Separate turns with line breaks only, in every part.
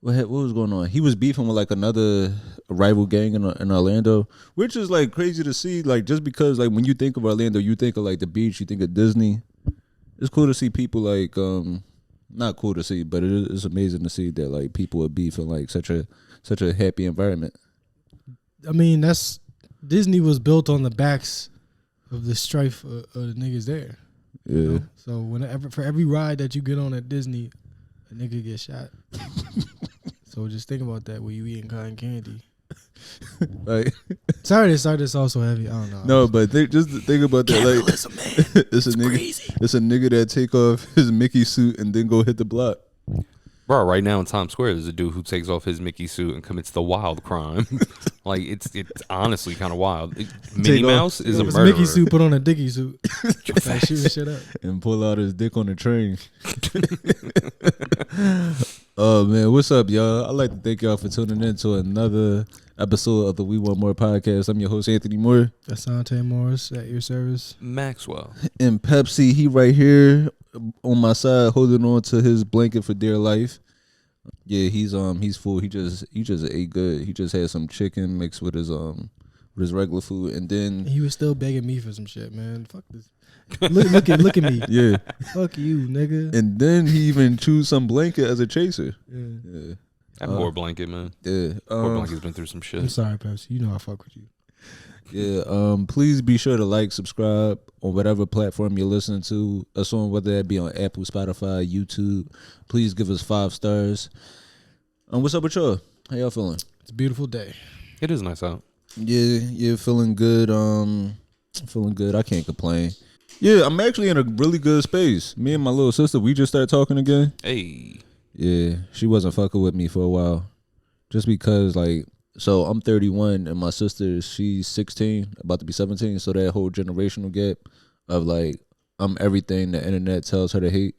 What was going on? He was beefing with like another rival gang in Orlando, which is like crazy to see. Like just because like when you think of Orlando, you think of like the beach, you think of Disney. It's cool to see people like not cool to see, but it's amazing to see that like people are beefing like such a happy environment.
I mean, Disney was built on the backs of the strife of the niggas there.
Yeah.
You know? So for every ride that you get on at Disney, a nigga gets shot. So just think about that when you eating cotton candy.
Like,
sorry this also heavy. I don't know.
No, but just think about that.
Capitalism,
Like,
man.
it's a nigga.
Crazy.
It's a nigga that take off his Mickey suit and then go hit the block.
Bro, right now in Times Square, there's a dude who takes off his Mickey suit and commits the wild crime. Like, it's honestly kind of wild. Minnie Mouse is a murderer.
Mickey suit put on a Dickie suit. Like, shooting shit up.
And pull out his dick on the train. Oh, man. What's up, y'all? I'd like to thank y'all for tuning in to another episode of the We Want More podcast. I'm your host, Anthony Moore.
Asante Morris at your service.
Maxwell.
And Pepsi, he right here on my side holding on to his blanket for dear life. Yeah, he's full. He just ate good. He just had some chicken mixed with his regular food, and then
he was still begging me for some shit, man. Fuck this. Look at me.
Yeah.
Fuck you, nigga.
And then he even chose some blanket as a chaser.
Yeah.
That poor blanket, man.
Yeah.
Poor blanket's been through some shit.
I'm sorry, Pepsi. You know I fuck with you.
Yeah. Please be sure to like, subscribe on whatever platform you're listening to us on, whether that be on Apple, Spotify, YouTube. Please give us 5 stars. What's up with y'all? How y'all feeling?
It's a beautiful day.
It is nice out.
Yeah, feeling good. Feeling good. I can't complain. Yeah, I'm actually in a really good space. Me and my little sister, we just started talking again.
Hey.
Yeah, she wasn't fucking with me for a while. Just because, like, so I'm 31 and my sister, she's 16, about to be 17. So that whole generational gap of, like, I'm everything the internet tells her to hate.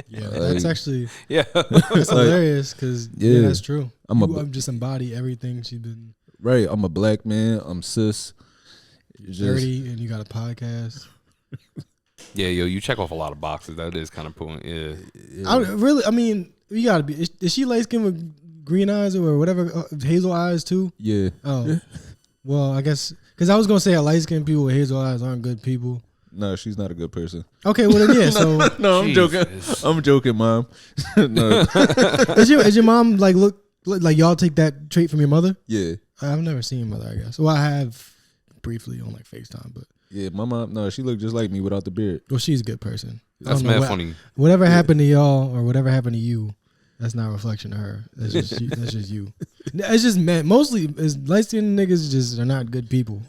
Yeah, that's actually
that's
like, hilarious because yeah, that's true. I'm just embody everything she's been.
Right, I'm a black man. I'm cis.
You're 30 and you got a podcast.
Yeah, you check off a lot of boxes. That is kind of point. Yeah.
I mean, you gotta be. Is she light skinned with green eyes or whatever, hazel eyes too?
Yeah.
Oh, well, I guess because I was gonna say light skinned people with hazel eyes aren't good people.
No, she's not a good person.
Okay, well then, yeah. So
no, I'm joking. I'm joking, Mom. No.
Is your mom look like y'all take that trait from your mother?
Yeah.
I've never seen your mother, I guess. Well, I have briefly on FaceTime, but
yeah, my mom. No, she looked just like me without the beard.
Well, she's a good person.
That's mad funny.
Whatever happened to y'all or whatever happened to you, that's not a reflection of her. That's just you. That's just you. It's just men. Mostly, light skinned niggas just are not good people.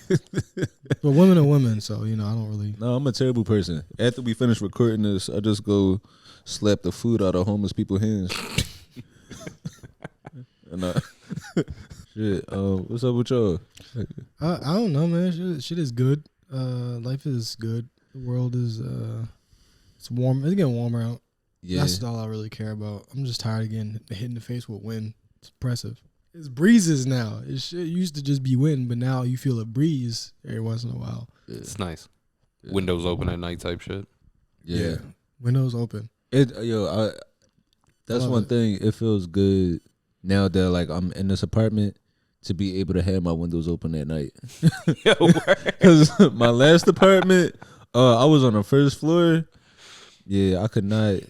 But women are women, so I don't really.
No, I'm a terrible person. After we finish recording this, I just go slap the food out of homeless people's hands. And shit. What's up with y'all?
I don't know, man. Shit is good. Life is good. The world is it's warm. It's getting warmer out. Yeah, that's all I really care about. I'm just tired of getting hit in the face with wind. It's oppressive. It's breezes now. It used to just be wind, but now you feel a breeze every once in a while.
Yeah.
It's nice. Yeah. Windows open at night type shit.
Yeah.
Windows open.
That's one thing. It feels good now that like I'm in this apartment to be able to have my windows open at night. Because my last apartment, I was on the first floor. Yeah, I could not.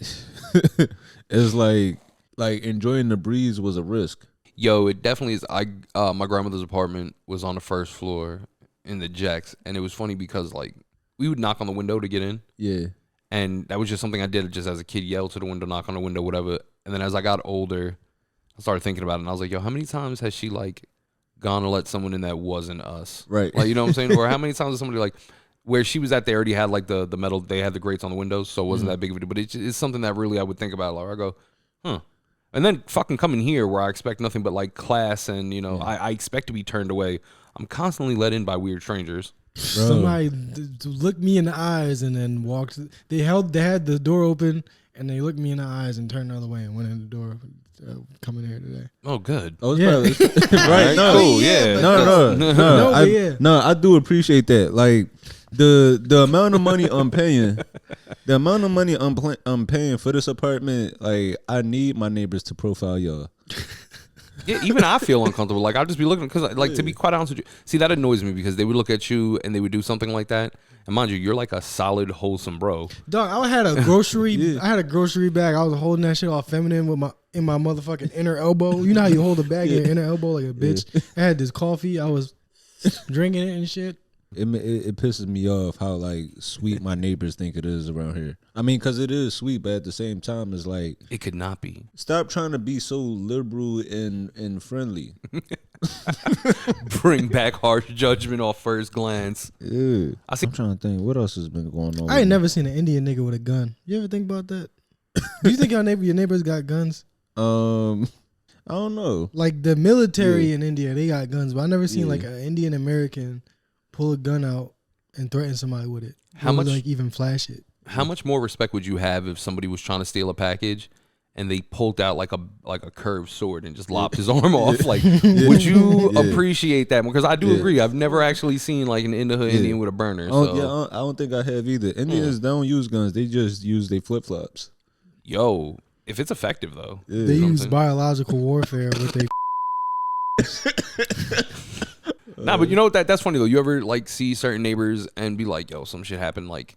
It's like enjoying the breeze was a risk.
Yo, it definitely is. My grandmother's apartment was on the first floor in the Jacks, and it was funny because like we would knock on the window to get in.
Yeah.
And that was just something I did just as a kid, yell to the window, knock on the window, whatever. And then as I got older, I started thinking about it, and I was like, yo, how many times has she like gone to let someone in that wasn't us?
Right.
Like, you know what I'm saying? Or how many times has somebody like where she was at, they already had like the metal, they had the grates on the windows, so it wasn't that big of a deal. But it's something that really I would think about. Like I go, huh. And then fucking coming here where I expect nothing but like class and, I expect to be turned away. I'm constantly let in by weird strangers.
Bro. Somebody looked me in the eyes and then walked. They had the door open and they looked me in the eyes and turned the other way and went in the door. Coming here today.
Oh, good.
Oh, it's probably, right?
No, cool, yeah.
No. I do appreciate that. Like The amount of money I'm paying, I'm paying for this apartment, like I need my neighbors to profile y'all.
Yeah, even I feel uncomfortable. Like, I'll just be looking, because, like, to be quite honest with you, see, that annoys me because they would look at you and they would do something like that. And mind you, you're like a solid, wholesome bro.
Dog, I had a grocery. I had a grocery bag. I was holding that shit all feminine with in my motherfucking inner elbow. You know how you hold a bag in your inner elbow like a bitch. I had this coffee. I was drinking it and shit.
It pisses me off how like sweet my neighbors think it is around here. I mean, because it is sweet, but at the same time, it's like
it could not be. Stop
trying to be so liberal and friendly.
Bring back harsh judgment off first glance.
Yeah, I'm trying to think what else has been going on.
I ain't never seen an Indian nigga with a gun. You ever think about that? Do you think your neighbors got guns?
I don't know.
Like the military in India, they got guns, but I never seen like an Indian American pull a gun out and threaten somebody with it.
How much?
Like even flash it.
How much more respect would you have if somebody was trying to steal a package and they pulled out like a curved sword and just lopped his arm off? Like, would you appreciate that? Because I do agree. I've never actually seen like an in the hood Indian with a burner. So.
I don't think I have either. Indians don't use guns. They just use their flip flops.
Yo, if it's effective though,
they use biological warfare with their.
Nah, but you know what? That's funny though. You ever like see certain neighbors and be like, "Yo, some shit happened. Like,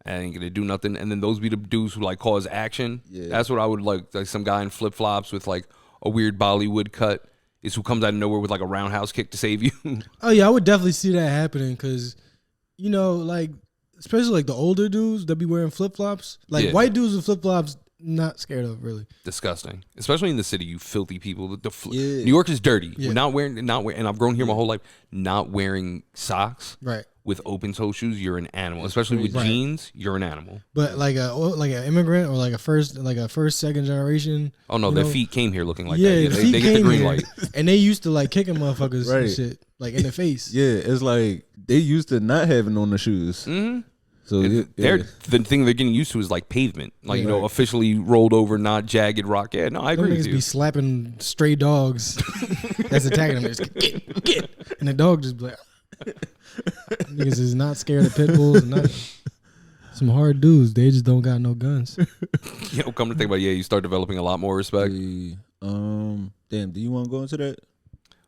I ain't gonna do nothing," and then those be the dudes who like cause action. Yeah. That's what I would like. Like some guy in flip flops with like a weird Bollywood cut is who comes out of nowhere with like a roundhouse kick to save you.
Oh yeah, I would definitely see that happening because, you know, like especially like the older dudes that be wearing flip flops. Like white dudes with flip flops. Not scared of, really.
Disgusting, especially in the city. You filthy people. New York is dirty. Yeah. We're not wearing, and I've grown here my whole life. Not wearing socks,
right?
With open toe shoes, you're an animal. Especially with jeans, you're an animal.
But like an immigrant or like a first second generation.
Oh no, their feet came here looking like that. Yeah, they get the green light,
and they used to like kicking motherfuckers and shit like in the face.
Yeah, it's like they used to not having on the shoes.
Mm-hmm. So the thing they're getting used to is like pavement, like officially rolled over, not jagged rock. Yeah, no, I agree with you.
Be slapping stray dogs that's attacking them. Just get, and the dog just be like, niggas is not scared of pit bulls. And nothing. Some hard dudes, they just don't got no guns.
Come to think about it, you start developing a lot more respect.
Damn, do you want to go into that?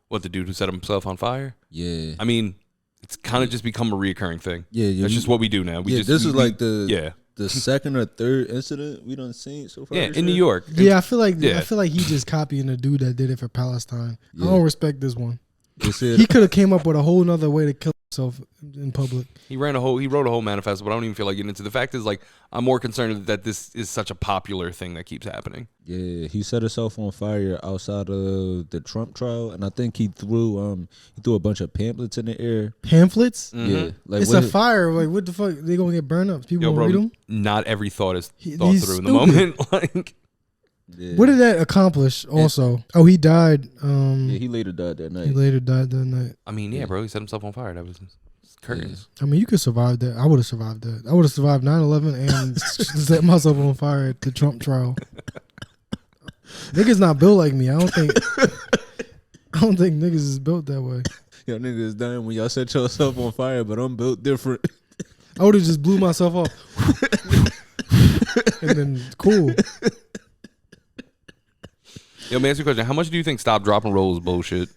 What, the dude who set himself on fire?
Yeah,
I mean. It's kind of just become a reoccurring thing.
Yeah.
That's just what we do now.
This is like the second or third incident we done seen so far.
Yeah, in New York.
Yeah, I feel like he just copying the dude that did it for Palestine. I don't respect this one. He could have came up with a whole nother way to kill himself in public.
He wrote a whole manifesto, but I don't even feel like getting into the fact is like I'm more concerned that this is such a popular thing that keeps happening.
Yeah, he set himself on fire outside of the Trump trial, and I think he threw a bunch of pamphlets in the air.
Pamphlets?
Mm-hmm.
Yeah,
like it's a fire. Like what the fuck? They gonna get burned up? People gonna read them?
Not every thought is thought through in the moment. Like.
Yeah. What did that accomplish also? He died.
He later died that night.
I mean, bro, he set himself on fire. That was curtains.
I mean, you could survive that. I would have survived that. I would have survived 9/11 and set myself on fire at the Trump trial. Niggas not built like me. I don't think niggas is built that way.
Y'all niggas is dying when y'all set yourself on fire, but I'm built different.
I would have just blew myself off. And then cool.
Yo, man, ask you a question. How much do you think stop, drop, and roll is bullshit?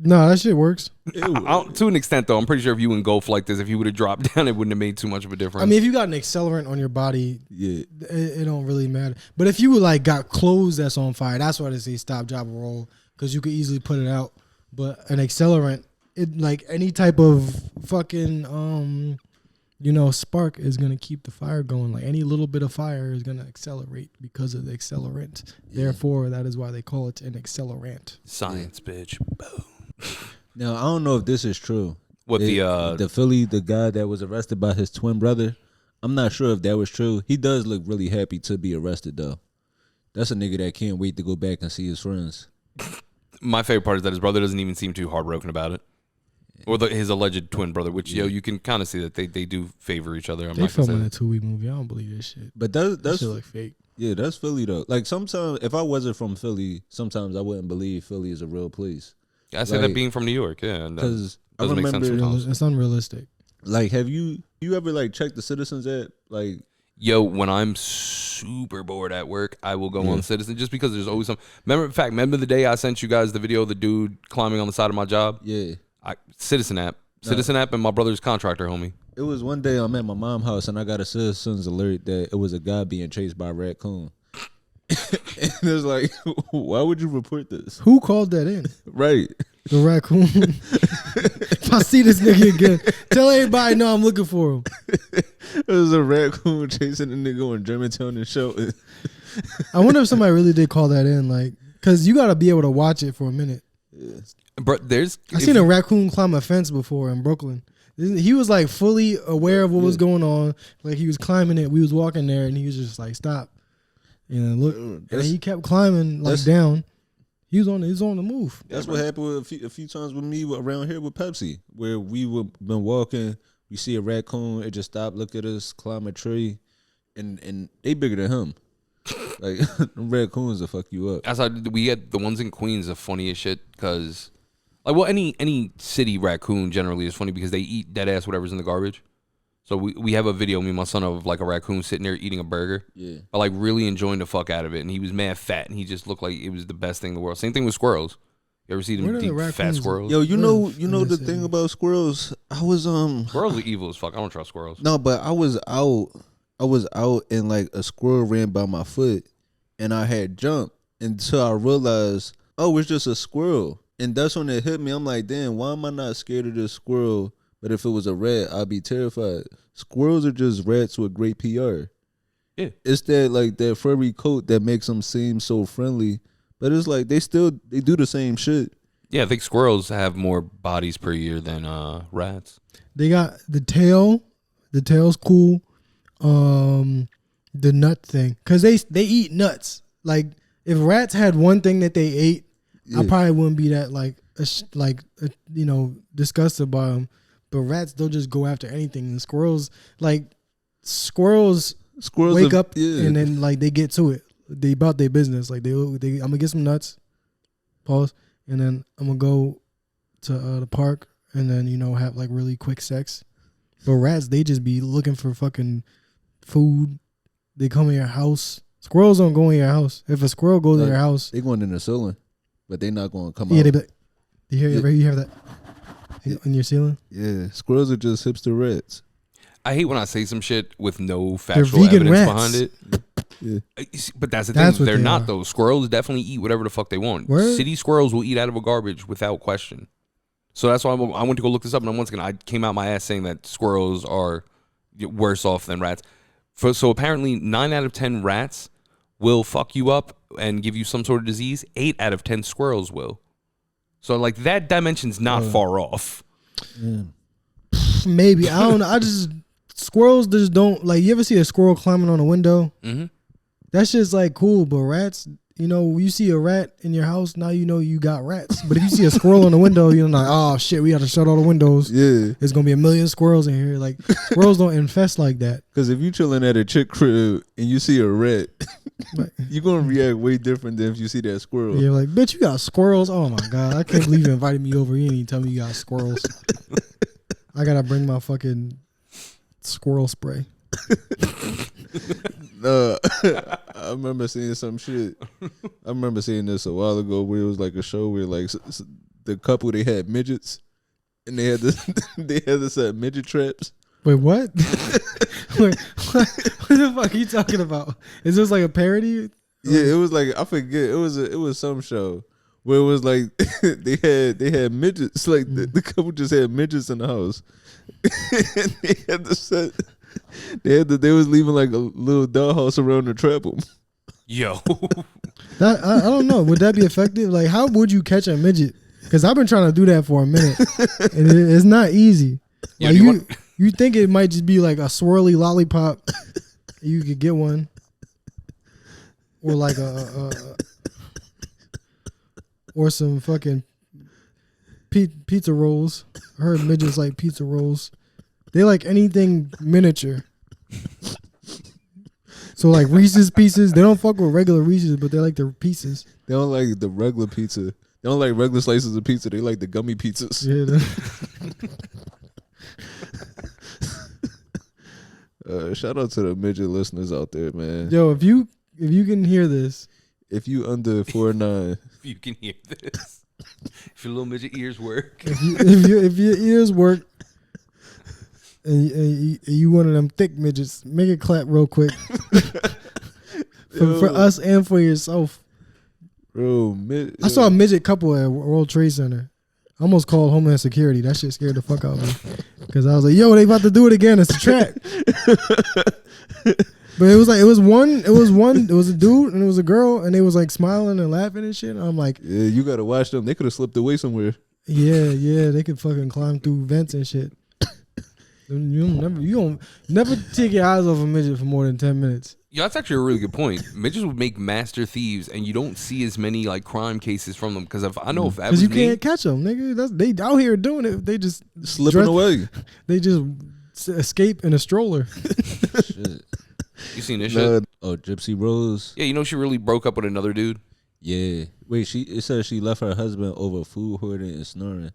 No, that shit works.
To an extent, though. I'm pretty sure if you engulf like this, if you would have dropped down, it wouldn't have made too much of a difference.
I mean, if you got an accelerant on your body, it don't really matter. But if you like got clothes that's on fire, that's why they say stop, drop, and roll, because you could easily put it out. But an accelerant, it like any type of fucking spark is gonna keep the fire going. Like any little bit of fire is gonna accelerate because of the accelerant. Therefore, that is why they call it an accelerant.
Science, bitch. Boom.
Now I don't know if this is true.
What
the guy that was arrested by his twin brother? I'm not sure if that was true. He does look really happy to be arrested though. That's a nigga that can't wait to go back and see his friends.
My favorite part is that his brother doesn't even seem too heartbroken about it. Or his alleged twin brother, which you can kind of see that they do favor each other.
They filming a Tubi movie. I don't believe this shit.
But that
shit look fake.
Yeah, that's Philly though. Like sometimes, if I wasn't from Philly, sometimes I wouldn't believe Philly is a real place.
I say that being from New York, because
I remember
make sense sometimes.
It's unrealistic.
Like, have you ever like checked the Citizens app? Like,
yo, when I'm super bored at work, I will go on Citizen just because there's always some. Remember the day I sent you guys the video of the dude climbing on the side of my job?
Yeah.
Citizen app, and my brother's contractor, homie.
It was one day I'm at my mom's house and I got a Citizens alert that it was a guy being chased by a raccoon. And it was like, why would you report this?
Who called that in?
Right.
The raccoon. If I see this nigga again, tell everybody know I'm looking for him.
It was a raccoon chasing a nigga in Germantown and Shelton.
I wonder if somebody really did call that in, like, because you got to be able to watch it for a minute.
Yeah.
Bro,
I seen a raccoon climb a fence before in Brooklyn. He was like fully aware of what was going on. Like he was climbing it. We was walking there and he was just like, stop. And look, and he kept climbing like down. He was on the move.
That's what happened with a few times with me around here with Pepsi, where we been walking, we see a raccoon, it just stopped, look at us, climb a tree, and they bigger than him. Like raccoons will fuck you up.
That's how we get the ones in Queens are funny as shit because, like, well, any city raccoon generally is funny because they eat dead ass whatever's in the garbage. So we have a video, me and my son, of like a raccoon sitting there eating a burger.
Yeah.
But like really enjoying the fuck out of it. And he was mad fat and he just looked like it was the best thing in the world. Same thing with squirrels. You ever see them deep fat squirrels?
Yo, you know the thing about squirrels? I was
Squirrels are evil as fuck. I don't trust squirrels.
No, but I was out and like a squirrel ran by my foot and I had jumped until I realized, oh, it's just a squirrel. And that's when it hit me. I'm like, damn, why am I not scared of this squirrel? But if it was a rat, I'd be terrified. Squirrels are just rats with great PR.
Yeah.
It's that furry coat that makes them seem so friendly. But it's like they do the same shit.
Yeah, I think squirrels have more bodies per year than rats.
They got the tail. The tail's cool. The nut thing. Because they eat nuts. Like, if rats had one thing that they ate, I probably wouldn't be that disgusted by them. But rats, they'll just go after anything. And squirrels wake up and then like they get to it. They about their business. Like I'm gonna get some nuts, pause, and then I'm gonna go to the park and then have like really quick sex. But rats, they just be looking for fucking food. They come in your house. Squirrels don't go in your house. If a squirrel goes in your house,
they going in the ceiling, but they not going to come out.
Yeah, they be like, you hear that in your ceiling?
Yeah, squirrels are just hipster rats.
I hate when I say some shit with no factual evidence
rats.
behind it.
Yeah.
But that's the thing. They're not, though. Squirrels definitely eat whatever the fuck they want.
Word?
City squirrels will eat out of a garbage without question. So that's why I went to go look this up. And once again, I came out my ass saying that squirrels are worse off than rats. So apparently 9 out of 10 rats will fuck you up and give you some sort of disease. 8 out of 10 squirrels will. So like that dimension's not far off.
Yeah.
Maybe. I don't know. Squirrels just don't, like, you ever see a squirrel climbing on a window?
Mm-hmm.
That's just like cool. But rats, you see a rat in your house, now you got rats. But if you see a squirrel in the window, you're like, oh shit, we got to shut all the windows.
Yeah.
There's going to be a million squirrels in here. Like, squirrels don't infest like that.
Because if you chilling at a chick crib and you see a rat, you're going to react way different than if you see that squirrel.
You're like, bitch, you got squirrels? Oh my God. I can't believe you invited me over. You didn't even tell me you got squirrels. I got to bring my fucking squirrel spray.
No, I remember seeing some shit. I remember seeing this a while ago where it was like a show where like the couple, they had midgets and they had this midget traps.
Wait, what? Wait, what the fuck are you talking about? Is this like a parody?
Yeah, it was like, I forget. It was some show where it was like they had midgets. Like the couple just had midgets in the house. And they had the set. They was leaving like a little dollhouse around to trap them.
Yo,
I don't know. Would that be effective? Like, how would you catch a midget? Because I've been trying to do that for a minute, and it's not easy.
Yeah,
like you think it might just be like a swirly lollipop? You could get one, or like or some fucking pizza rolls. I heard midgets like pizza rolls. They like anything miniature. So like Reese's Pieces, they don't fuck with regular Reese's, but they like the pieces.
They don't like the regular pizza. They don't like regular slices of pizza. They like the gummy pizzas.
Yeah.
Shout out to the midget listeners out there, man.
Yo, if you can hear this,
if you under 4'9",
if you can hear this, if your little midget ears work,
if your ears work, and you one of them thick midgets, make it clap real quick for us and for yourself.
Bro,
I saw a midget couple at World Trade Center. I almost called Homeland Security. That shit scared the fuck out of me. Because I was like, yo, they about to do it again. It's a trap. But it was a dude and it was a girl and they was like smiling and laughing and shit. And I'm like,
yeah, you gotta watch them. They could have slipped away somewhere.
Yeah, they could fucking climb through vents and shit. You don't never take your eyes off a midget for more than 10 minutes.
Yeah, that's actually a really good point. Midgets would make master thieves, and you don't see as many like crime cases from them. Because if
you can't catch them, nigga. They out here doing it. They just
slipping away.
They just escape in a stroller.
Shit.
You seen this shit?
Oh, Gypsy Rose.
Yeah, you know she really broke up with another dude.
Yeah. Wait, it says she left her husband over food hoarding and snoring.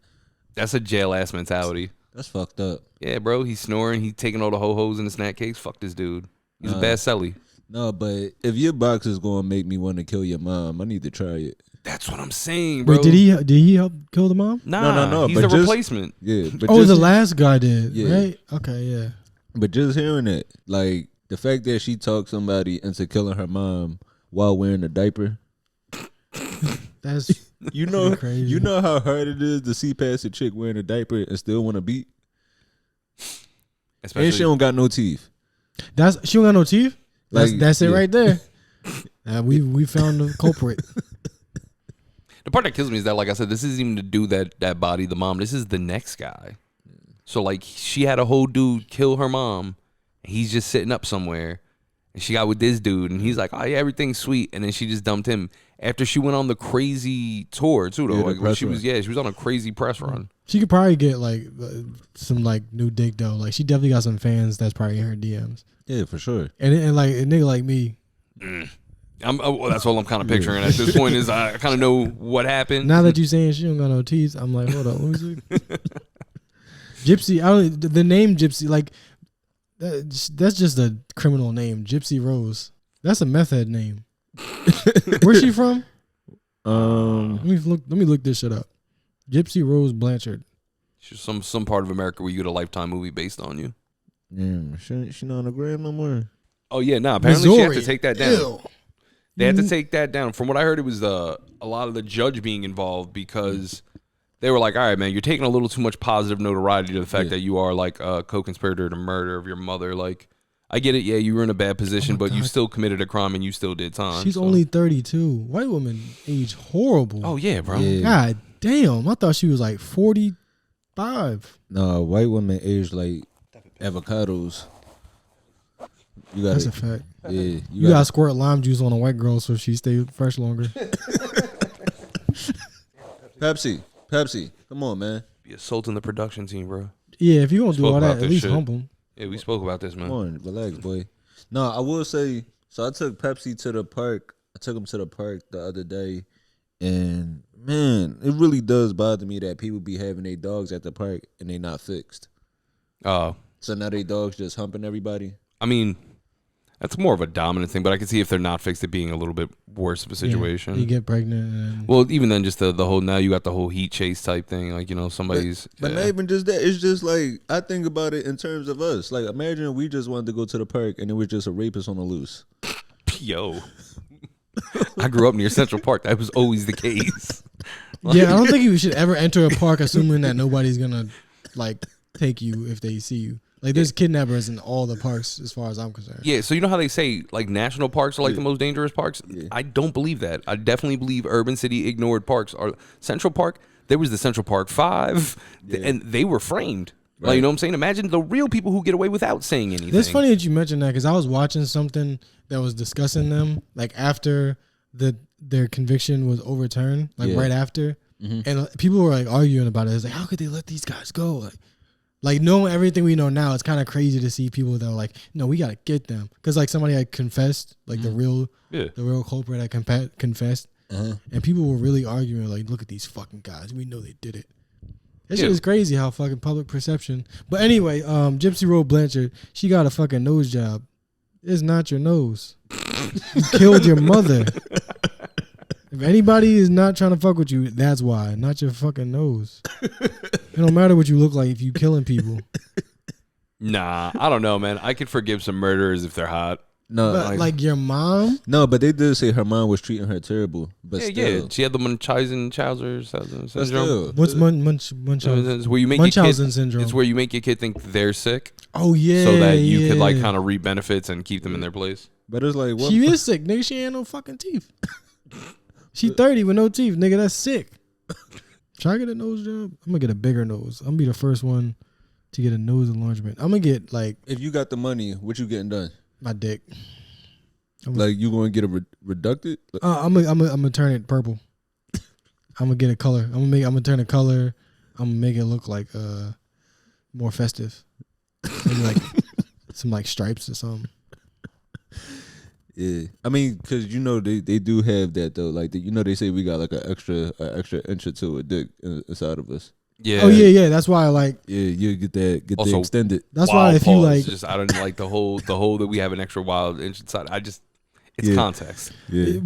That's a jail ass mentality.
That's fucked up.
Yeah, bro. He's snoring. He's taking all the ho-hos in the snack cakes. Fuck this dude. He's a bad celly.
No, but if your box is going to make me want to kill your mom, I need to try it.
That's what I'm saying, bro.
Wait, did he help kill the mom?
Nah,
no.
He's the replacement.
Yeah. But
the last guy did, right? Okay, yeah.
But just hearing it, like the fact that she talked somebody into killing her mom while wearing a diaper.
That's crazy.
You know how hard it is to see past a chick wearing a diaper and still want to beat? Especially, and she don't got no teeth.
She don't got no teeth? That's it right there. We found the culprit.
The part that kills me is that, like I said, this isn't even the dude that bodied the mom. This is the next guy. So, like, she had a whole dude kill her mom. And he's just sitting up somewhere. And she got with this dude. And he's like, oh, yeah, everything's sweet. And then she just dumped him after she went on the crazy tour, too, though.
Yeah,
like, she was on a crazy press run.
She could probably get, like, some, like, new dick, though. Like, she definitely got some fans that's probably in her DMs.
Yeah, for sure.
And like, a nigga like me.
That's all I'm kind of picturing at this point is I kind of know what happened.
Now that you saying she don't got no teeth, I'm like, hold up, let me see. Gypsy, the name Gypsy, like, that's just a criminal name. Gypsy Rose. That's a meth head name. Where's she from? Let me look this shit up. Gypsy Rose Blanchard.
She's some part of America where you get a Lifetime movie based on you.
Yeah, she not on the gram no more.
Oh yeah, apparently
Missouri.
she had to take that down.
Ew.
They had to take that down. From what I heard, it was a lot of the judge being involved because they were like, all right, man, you're taking a little too much positive notoriety to the fact that you are like a co-conspirator to murder of your mother. Like, I get it. Yeah, you were in a bad position, but you still committed a crime and you still did time.
She's only 32. White women age horrible.
Oh, yeah, bro.
Yeah.
God damn. I thought she was like 45.
No, white women age like avocados.
That's a fact.
Yeah,
you gotta squirt lime juice on a white girl so she stay fresh longer.
Pepsi, come on, man.
Be assaulting the production team, bro.
Yeah, if you gonna do all that, at least hump them.
Yeah, we spoke about this, man.
Come on, relax, boy. No, I will say. So I took Pepsi to the park. I took him to the park the other day, and man, it really does bother me that people be having their dogs at the park and they not fixed.
Oh,
so now they dogs just humping everybody.
I mean, that's more of a dominant thing, but I can see if they're not fixed, it being a little bit worse of a situation.
Yeah, you get pregnant. And
well, even then, just the whole, now you got the whole heat chase type thing. Like, you know, somebody's.
But not even just that. It's just like, I think about it in terms of us. Like, imagine we just wanted to go to the park and it was just a rapist on the loose.
Yo. I grew up near Central Park. That was always the case.
Yeah, I don't think you should ever enter a park assuming that nobody's going to, like, take you if they see you. Like, there's kidnappers in all the parks as far as I'm concerned.
Yeah, so you know how they say, like, national parks are, like, the most dangerous parks? Yeah. I don't believe that. I definitely believe urban city ignored parks are. Central Park, there was the Central Park 5, and they were framed. Right. Like, you know what I'm saying? Imagine the real people who get away without saying anything.
It's funny that you mentioned that because I was watching something that was discussing them, like, after their conviction was overturned, like, right after. Mm-hmm. And people were, like, arguing about it. It's like, how could they let these guys go? Like knowing everything we know now, it's kind of crazy to see people that are like, no, we got to get them. Because like somebody had confessed, like the real culprit had confessed. Uh-huh. And people were really arguing like, look at these fucking guys. We know they did it. That shit is crazy how fucking public perception. But anyway, Gypsy Rose Blanchard, she got a fucking nose job. It's not your nose. You killed your mother. If anybody is not trying to fuck with you, that's why. Not your fucking nose. It don't matter what you look like if you killing people.
Nah, I don't know, man. I could forgive some murderers if they're hot.
No,
but like your mom?
No, but they did say her mom was treating her terrible. But
yeah, she had the Munchausen syndrome.
What's Munchausen?
Where you make
Munchausen syndrome.
It's where you make your kid think they're sick.
Oh yeah,
so that you could like kind of reap benefits and keep them in their place.
But it's like, what
she is sick, nigga. She ain't no fucking teeth. She 30 with no teeth, nigga. That's sick. Try to get a nose job. I'm gonna get a bigger nose. I'm gonna be the first one to get a nose enlargement. I'm gonna get like.
If you got the money, what you getting done?
My dick.
Like you gonna get a reducted?
I'm gonna turn it purple. I'm gonna get a color. I'm gonna turn a color. I'm gonna make it look like more festive. Maybe like some like stripes or something.
Yeah, I mean, cause you know they do have that though. Like they say we got like an extra inch or two of dick inside of us.
Yeah.
Oh yeah. That's why I like.
Yeah, you get the
also,
extended.
That's why if you like,
I don't like the whole that we have an extra wild inch inside. It's context.
Yeah.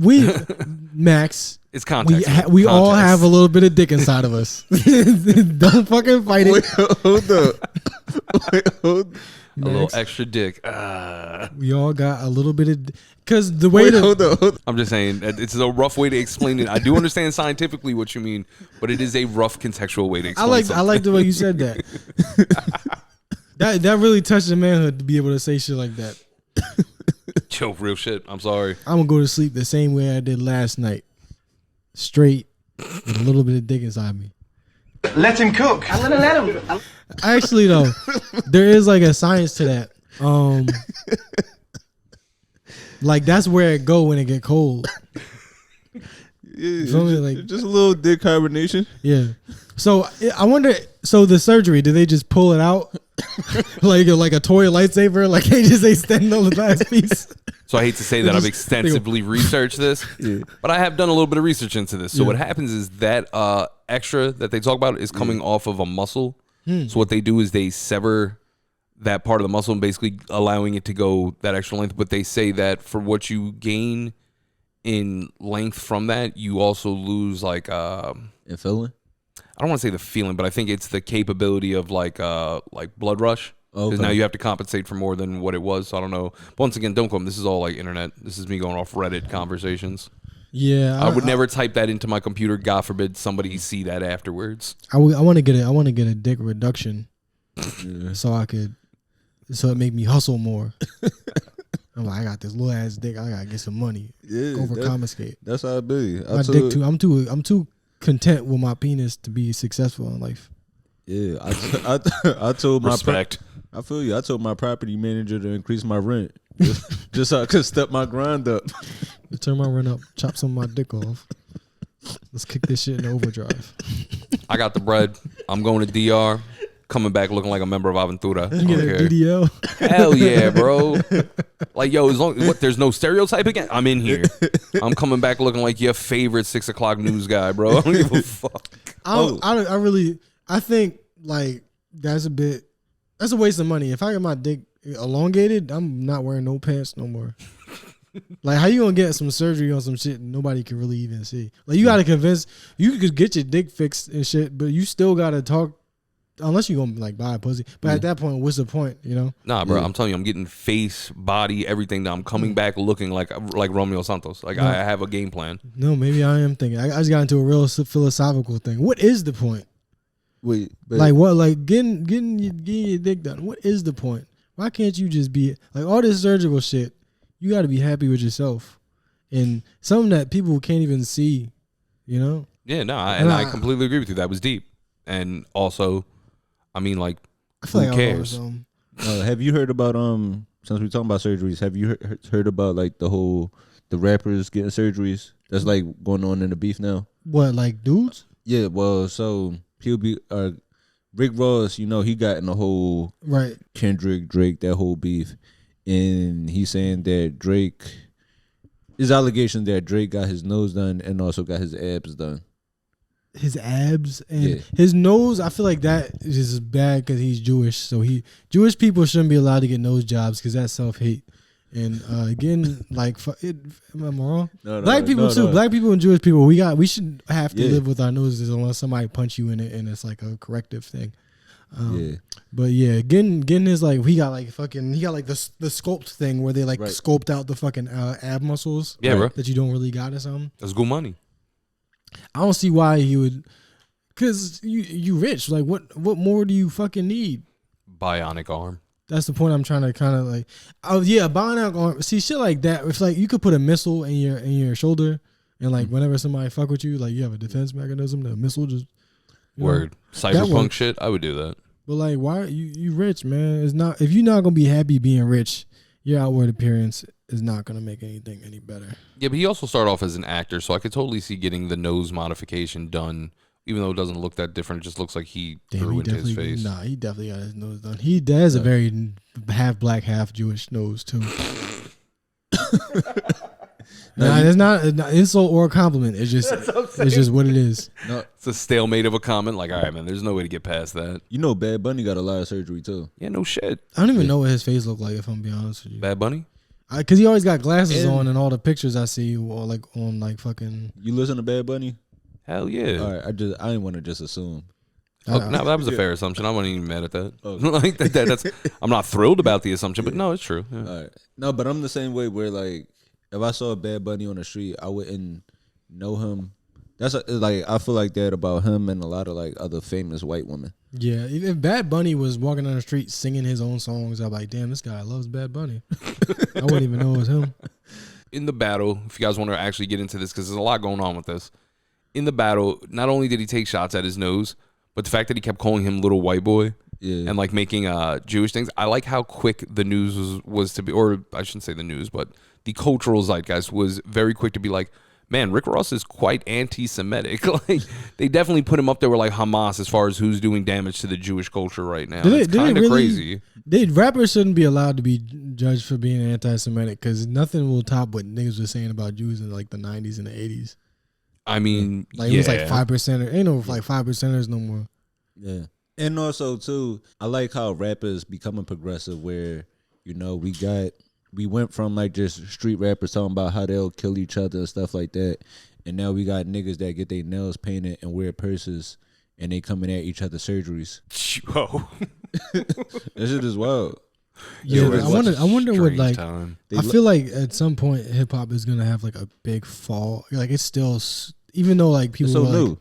Max.
It's context.
We all have a little bit of dick inside of us. Don't fucking fight it.
Wait, hold up.
A little extra dick.
We all got a little bit of, because the way
hold up.
I'm just saying it's a rough way to explain it. I do understand scientifically what you mean, but it is a rough contextual way to explain.
I like the way you said that. that really touched the manhood to be able to say shit like that.
Yo, real shit. I'm sorry.
I'm gonna go to sleep the same way I did last night, straight with a little bit of dick inside me.
Let him cook. I'm gonna let him.
Actually, though, there is like a science to that. Like that's where it go when it get cold.
Yeah, like just a little dick hibernation.
Yeah. So I wonder. So the surgery, do they just pull it out like a toy lightsaber? Like they just extend the last piece.
So I hate to say that I've extensively researched this, but I have done a little bit of research into this. So what happens is that extra that they talk about is coming off of a muscle. So what they do is they sever that part of the muscle and basically allowing it to go that extra length. But they say that for what you gain in length from that, you also lose like
and feeling.
I don't want to say the feeling, but I think it's the capability of like blood rush. Because now you have to compensate for more than what it was. So I don't know. But once again, don't come. This is all like internet. This is me going off Reddit conversations.
Yeah,
I would never type that into my computer. God forbid somebody see that afterwards.
I want to get a dick reduction, so it make me hustle more. I'm like, I got this little ass dick. I gotta get some money.
Yeah,
over confiscate.
That's how it be.
I'm too content with my penis to be successful in life.
Yeah, I told my
respect.
I feel you. I told my property manager to increase my rent just so I could step my grind up.
Turn my rent up, chop some of my dick off. Let's kick this shit in overdrive.
I got the bread. I'm going to DR. Coming back looking like a member of Aventura.
You get a DDL.
Hell yeah, bro. Like, yo, as long there's no stereotype again, I'm in here. I'm coming back looking like your favorite 6 o'clock news guy, bro. I don't give a fuck.
I think like that's a waste of money. If I get my dick elongated, I'm not wearing no pants no more. Like, how you gonna get some surgery on some shit nobody can really even see? Like, you gotta convince, you could get your dick fixed and shit, but you still gotta talk, unless you gonna like buy a pussy. But at that point, what's the point, you know?
Nah, bro, I'm telling you, I'm getting face, body, everything. Now I'm coming back looking like Romeo Santos. Like, I have a game plan.
No, maybe I am thinking. I just got into a real philosophical thing. What is the point?
Wait,
like what? Like getting your dick done. What is the point? Why can't you just be like all this surgical shit? You got to be happy with yourself, and something that people can't even see. You know?
Yeah, no, I completely agree with you. That was deep, and also, I mean, like, who cares?
Have you heard about Since we're talking about surgeries, have you heard about like the rappers getting surgeries? That's like going on in the beef now.
What, like dudes?
Yeah, well, so he'll be Rick Ross, you know, he got in the whole Kendrick, Drake, that whole beef. And he's saying that his allegations that Drake got his nose done and also got his abs done.
his abs and his nose. I feel like that is bad because he's Jewish. So Jewish people shouldn't be allowed to get nose jobs because that's self-hate. And again, like, am I wrong? No, black people too. No. Black people and Jewish people, we should have to live with our noses unless somebody punch you in it and it's like a corrective thing. But yeah, getting his like he got like the sculpt thing where they like sculpt out the fucking ab muscles.
Yeah, bro.
That you don't really got or something.
That's good money.
I don't see why he would, cause you rich. Like what more do you fucking need?
Bionic arm.
That's the point I'm trying to kind of like. Oh yeah, bionic arm. See shit like that. If like you could put a missile in your shoulder and like whenever somebody fuck with you, like you have a defense mechanism. The missile just
word cyberpunk shit. I would do that.
But like, why you rich, man? It's not if you're not gonna be happy being rich, your outward appearance is not gonna make anything any better. Yeah,
but he also started off as an actor, so I could totally see getting the nose modification done, even though it doesn't look that different. It just looks like he grew into his face.
Nah, he definitely got his nose done. He has a very half black, half Jewish nose too. Nah, it's not an insult or a compliment. It's just what it is.
No, it's a stalemate of a comment. Like, all right, man, there's no way to get past that.
You know, Bad Bunny got a lot of surgery too.
Yeah, no shit.
I don't even know what his face looked like, if I'm being honest with you.
Bad Bunny?
Because he always got glasses on in all the pictures I see, or like on like fucking.
You listen to Bad Bunny?
Hell yeah.
All right, I didn't want to just assume.
No, that was a fair assumption. I wasn't even mad at that. Like that's I'm not thrilled about the assumption, but no, it's true. Yeah.
All right. No, but I'm the same way where like if I saw a Bad Bunny on the street, I wouldn't know him. Like I feel like that about him and a lot of like other famous white women.
Yeah, if Bad Bunny was walking down the street singing his own songs, I'd be like, damn, this guy loves Bad Bunny. I wouldn't even know it was him.
In the battle, if you guys want to actually get into this, because there's a lot going on with this. In the battle, not only did he take shots at his nose, but the fact that he kept calling him little white boy and like making Jewish things. I like how quick the news was to be, or I shouldn't say the news, but the cultural zeitgeist was very quick to be like, man, Rick Ross is quite anti-Semitic. Like they definitely put him up there with like Hamas as far as who's doing damage to the Jewish culture right now. It's kind of crazy.
Rappers shouldn't be allowed to be judged for being anti-Semitic because nothing will top what niggas were saying about Jews in like the 90s and the 80s.
I mean,
like it was like 5%. Ain't no like 5%ers no more.
Yeah, and also too, I like how rappers becoming progressive. Where we went from like just street rappers talking about how they'll kill each other and stuff like that, and now we got niggas that get their nails painted and wear purses, and they coming at each other surgeries.
Whoa,
this shit is wild.
Yeah, I wonder what like. I feel like at some point hip hop is gonna have like a big fall. Like it's still, even though like people
it's so new.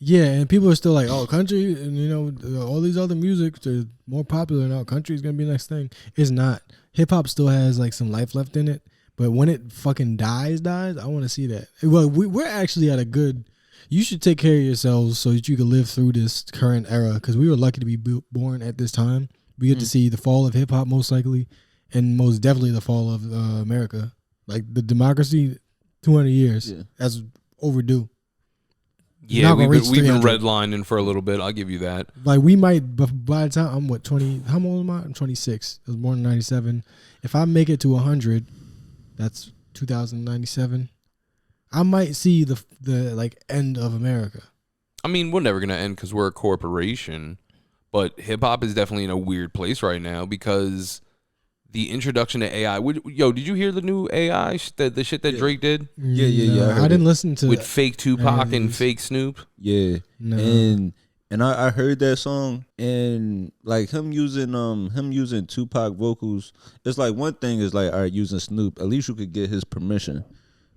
Yeah, and people are still like, oh, country, and all these other music are more popular now. Country is gonna be the next thing. It's not. Hip hop still has like some life left in it, but when it fucking dies, I want to see that. Well, we're actually at a good. You should take care of yourselves so that you can live through this current era because we were lucky to be born at this time. We get to see the fall of hip hop most likely, and most definitely the fall of America. Like the democracy, 200 years. Yeah. That's overdue.
Yeah, we've been redlining for a little bit. I'll give you that.
Like we might, by the time I'm 20. How old am I? I'm 26. I was born in 97. If I make it to 100, that's 2097. I might see the like end of America.
I mean, we're never gonna end because we're a corporation. But hip hop is definitely in a weird place right now because the introduction to AI. Did you hear the new AI? The shit that Drake did?
Yeah. I didn't listen to
with fake Tupac and fake Snoop.
Yeah, no. and I heard that song and like him using Tupac vocals. It's like one thing is like all right, using Snoop. At least you could get his permission,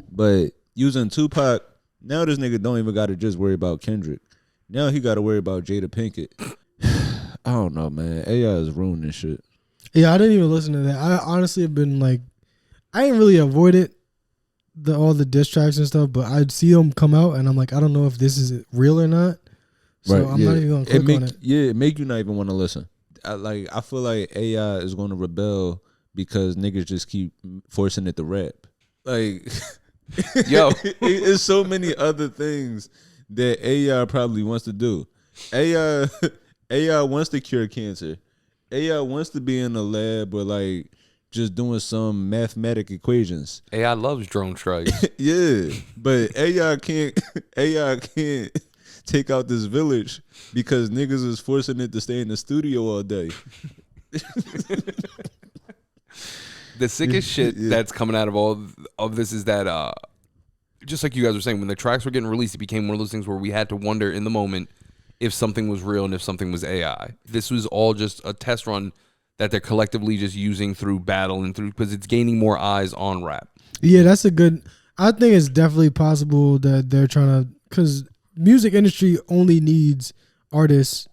but using Tupac now, this nigga don't even got to just worry about Kendrick. Now he got to worry about Jada Pinkett. I don't know, man. AI is ruining shit.
Yeah, I didn't even listen to that. I honestly have been like, I didn't really avoid it, all the diss tracks and stuff, but I'd see them come out and I'm like, I don't know if this is real or not. So right, I'm not even going to click on it.
Yeah, it make you not even want to listen. I feel like AI is going to rebel because niggas just keep forcing it to rap. Like,
yo,
it's so many other things that AI probably wants to do. AI wants to cure cancer. AI wants to be in the lab or like just doing some mathematic equations.
AI loves drone strikes.
Yeah, but AI can't take out this village because niggas is forcing it to stay in the studio all day.
The sickest shit that's coming out of all of this is that, just like you guys were saying, when the tracks were getting released, it became one of those things where we had to wonder in the moment if something was real and if something was AI. This was all just a test run that they're collectively just using through battle and through, because it's gaining more eyes on rap.
Yeah, that's a good. I think it's definitely possible that they're trying to, because music industry only needs artists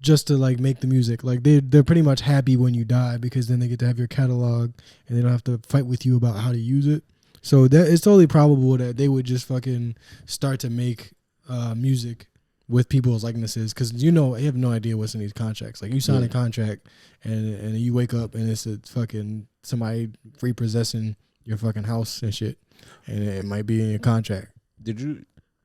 just to like make the music. Like they're pretty much happy when you die because then they get to have your catalog and they don't have to fight with you about how to use it. So that it's totally probable that they would just fucking start to make music with people's likenesses, because you have no idea what's in these contracts. Like you sign a contract and you wake up and it's a fucking somebody repossessing your fucking house and shit, and it might be in your contract.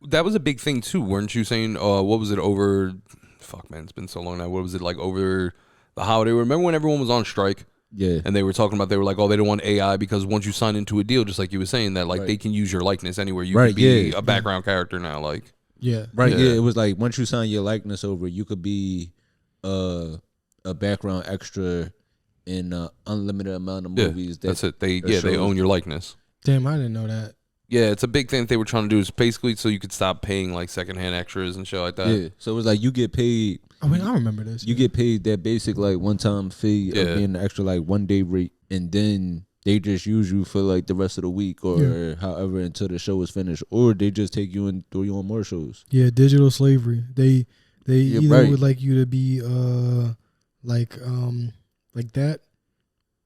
That was a big thing too, weren't you saying? What was it over? Fuck man, it's been so long now. What was it like over the holiday? Remember when everyone was on strike?
Yeah.
And they were talking about, they were like, oh, they don't want AI because once you sign into a deal, just like you were saying, that like they can use your likeness anywhere. You can be a background character now. Like,
yeah.
Right. Yeah. It was like once you sign your likeness over, you could be a background extra in an unlimited amount of movies.
That's it. They own your likeness.
Damn, I didn't know that.
Yeah, it's a big thing that they were trying to do, is basically so you could stop paying like secondhand extras and shit like that.
Yeah. So it was like you get paid.
I mean, I remember this.
You get paid that basic like one-time fee of being an extra like 1 day rate, and then they just use you for like the rest of the week or however until the show is finished, or they just take you and throw you on more shows.
Yeah, digital slavery. They either would like you to be like that,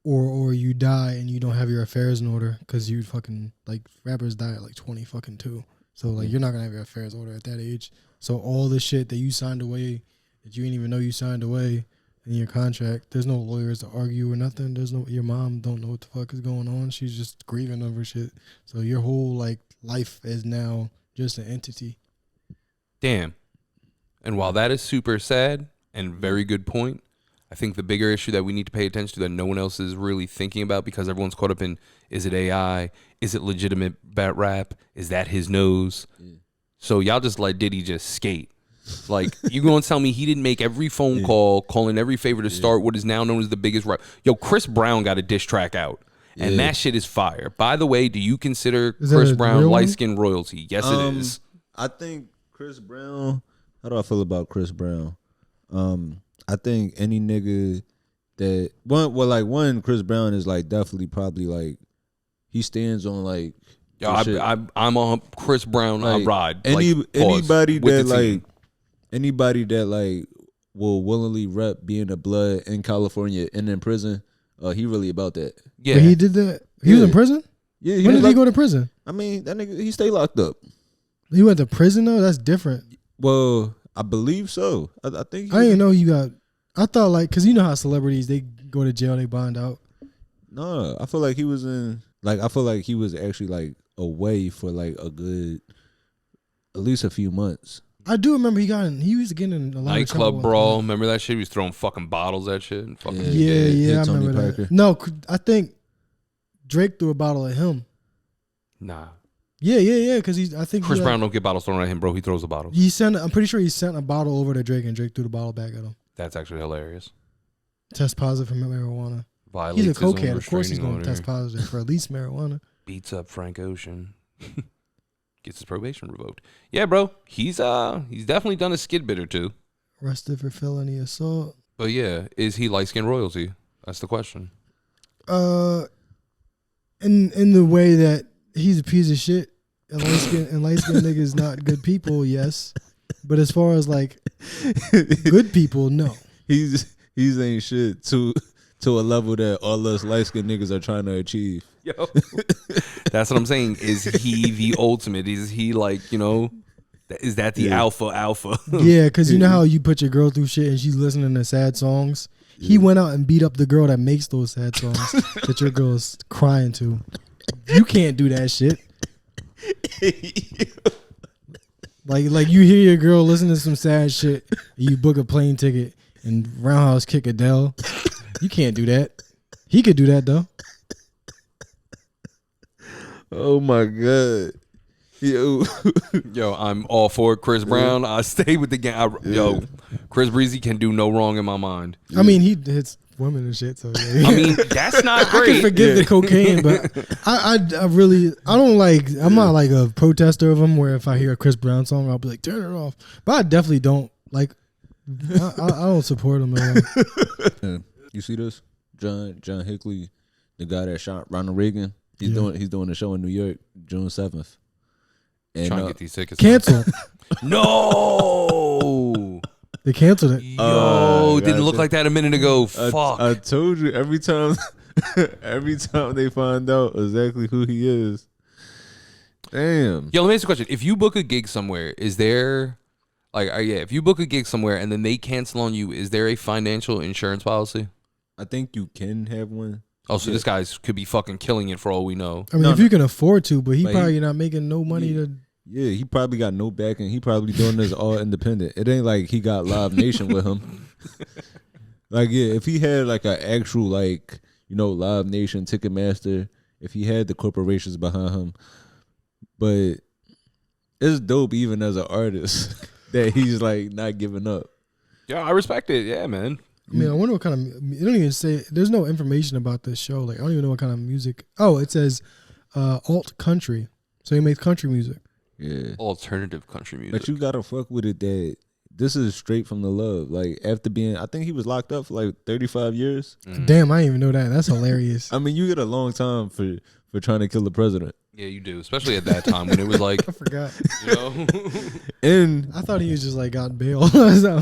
or you die and you don't have your affairs in order because you fucking like rappers die at like 20 fucking 2. So like you're not gonna have your affairs in order at that age. So all the shit that you signed away that you didn't even know you signed away in your contract, there's no lawyers to argue or nothing. There's no, your mom don't know what the fuck is going on. She's just grieving over shit. So your whole like life is now just an entity.
Damn. And while that is super sad and very good point, I think the bigger issue that we need to pay attention to that no one else is really thinking about, because everyone's caught up in, is it AI? Is it legitimate bat rap? Is that his nose? Yeah. So y'all just let Diddy just skate. Like, you gonna tell me he didn't make every phone call, calling every favor to start what is now known as the biggest rap? Yo, Chris Brown got a diss track out, and that shit is fire. By the way, do you consider Chris Brown lightskin royalty? Yes, it is.
I think Chris Brown. How do I feel about Chris Brown? I think any nigga that one Chris Brown is like definitely probably like he stands on like.
Yo, I'm on Chris Brown.
Like,
I ride.
Anybody that like will willingly rep being a blood in California and in prison, he really about that.
Yeah, but he did that. He was in prison.
Yeah,
when did he go to prison?
I mean, that nigga he stayed locked up.
He went to prison though. That's different.
Well, I believe so. I think.
I didn't know you got. I thought like, cause you know how celebrities they go to jail, they bond out.
No, I feel like he was in. Like I feel like he was actually like away for like a good, at least a few months. I
do remember he was getting in a lot of trouble.
Nightclub brawl. Remember that shit? He was throwing fucking bottles at shit. And fucking
yeah, I remember that. No, I think Drake threw a bottle at him.
Nah.
Yeah. Because I think
Chris Brown don't get bottles thrown at him, bro. He throws the bottles.
I'm pretty sure he sent a bottle over to Drake, and Drake threw the bottle back at him.
That's actually hilarious.
Test positive for marijuana.
Violates
he's a cokehead. Of course, he's going to test positive for at least marijuana.
Beats up Frank Ocean. Gets his probation revoked. Yeah, bro. He's definitely done a skid bit or two.
Arrested for felony assault.
But yeah, is he light skin royalty? That's the question.
In the way that he's a piece of shit and light skin niggas not good people, yes. But as far as like good people, no.
He's ain't shit to a level that all us light skinned niggas are trying to achieve.
Yo, that's what I'm saying. Is he the ultimate? Is he like, you know, is that the alpha?
Yeah, because you know how you put your girl through shit and she's listening to sad songs? Yeah. He went out and beat up the girl that makes those sad songs that your girl's crying to. You can't do that shit. Like you hear your girl listen to some sad shit, you book a plane ticket and roundhouse kick Adele. You can't do that. He could do that though.
Oh my god.
Yo, I'm all for Chris Brown. I stay with the gang. Yo, Chris Breezy can do no wrong in my mind.
I mean, he hits women and shit. So yeah.
I mean, that's not great.
I can forgive the cocaine, but I don't like. I'm not like a protester of him. Where if I hear a Chris Brown song, I'll be like, turn it off. But I definitely don't like. I don't support him at all.
You see this? John Hinckley, the guy that shot Ronald Reagan. He's doing a show in New York, June 7th. And
trying to get these tickets
canceled.
No,
they canceled it.
Yo, didn't look like that a minute ago. Fuck.
I told you every time they find out exactly who he is. Damn.
Yo, let me ask you a question. If you book a gig somewhere, is there if you book a gig somewhere and then they cancel on you, is there a financial insurance policy?
I think you can have one.
Oh, so this guy's could be fucking killing it for all we know.
I mean, if you can afford to, but he probably not making no money to.
Yeah, he probably got no backing. He probably doing this all independent. It ain't like he got Live Nation with him. Like, yeah, if he had like an actual Live Nation, Ticketmaster, if he had the corporations behind him, but it's dope even as an artist that he's like not giving up.
Yeah, I respect it. Yeah, man.
I mean, I wonder what kind of. It don't even say. There's no information about this show. Like, I don't even know what kind of music. Oh, it says alt country. So he makes country music.
Yeah,
alternative country music.
But you gotta fuck with it that this is straight from the love. Like after being, I think he was locked up for like 35 years.
Damn, I didn't even know that. That's hilarious.
I mean, you get a long time for trying to kill the president.
Yeah, you do, especially at that time when it was like
I forgot.
You know,
and
I thought he was just like got bail.
So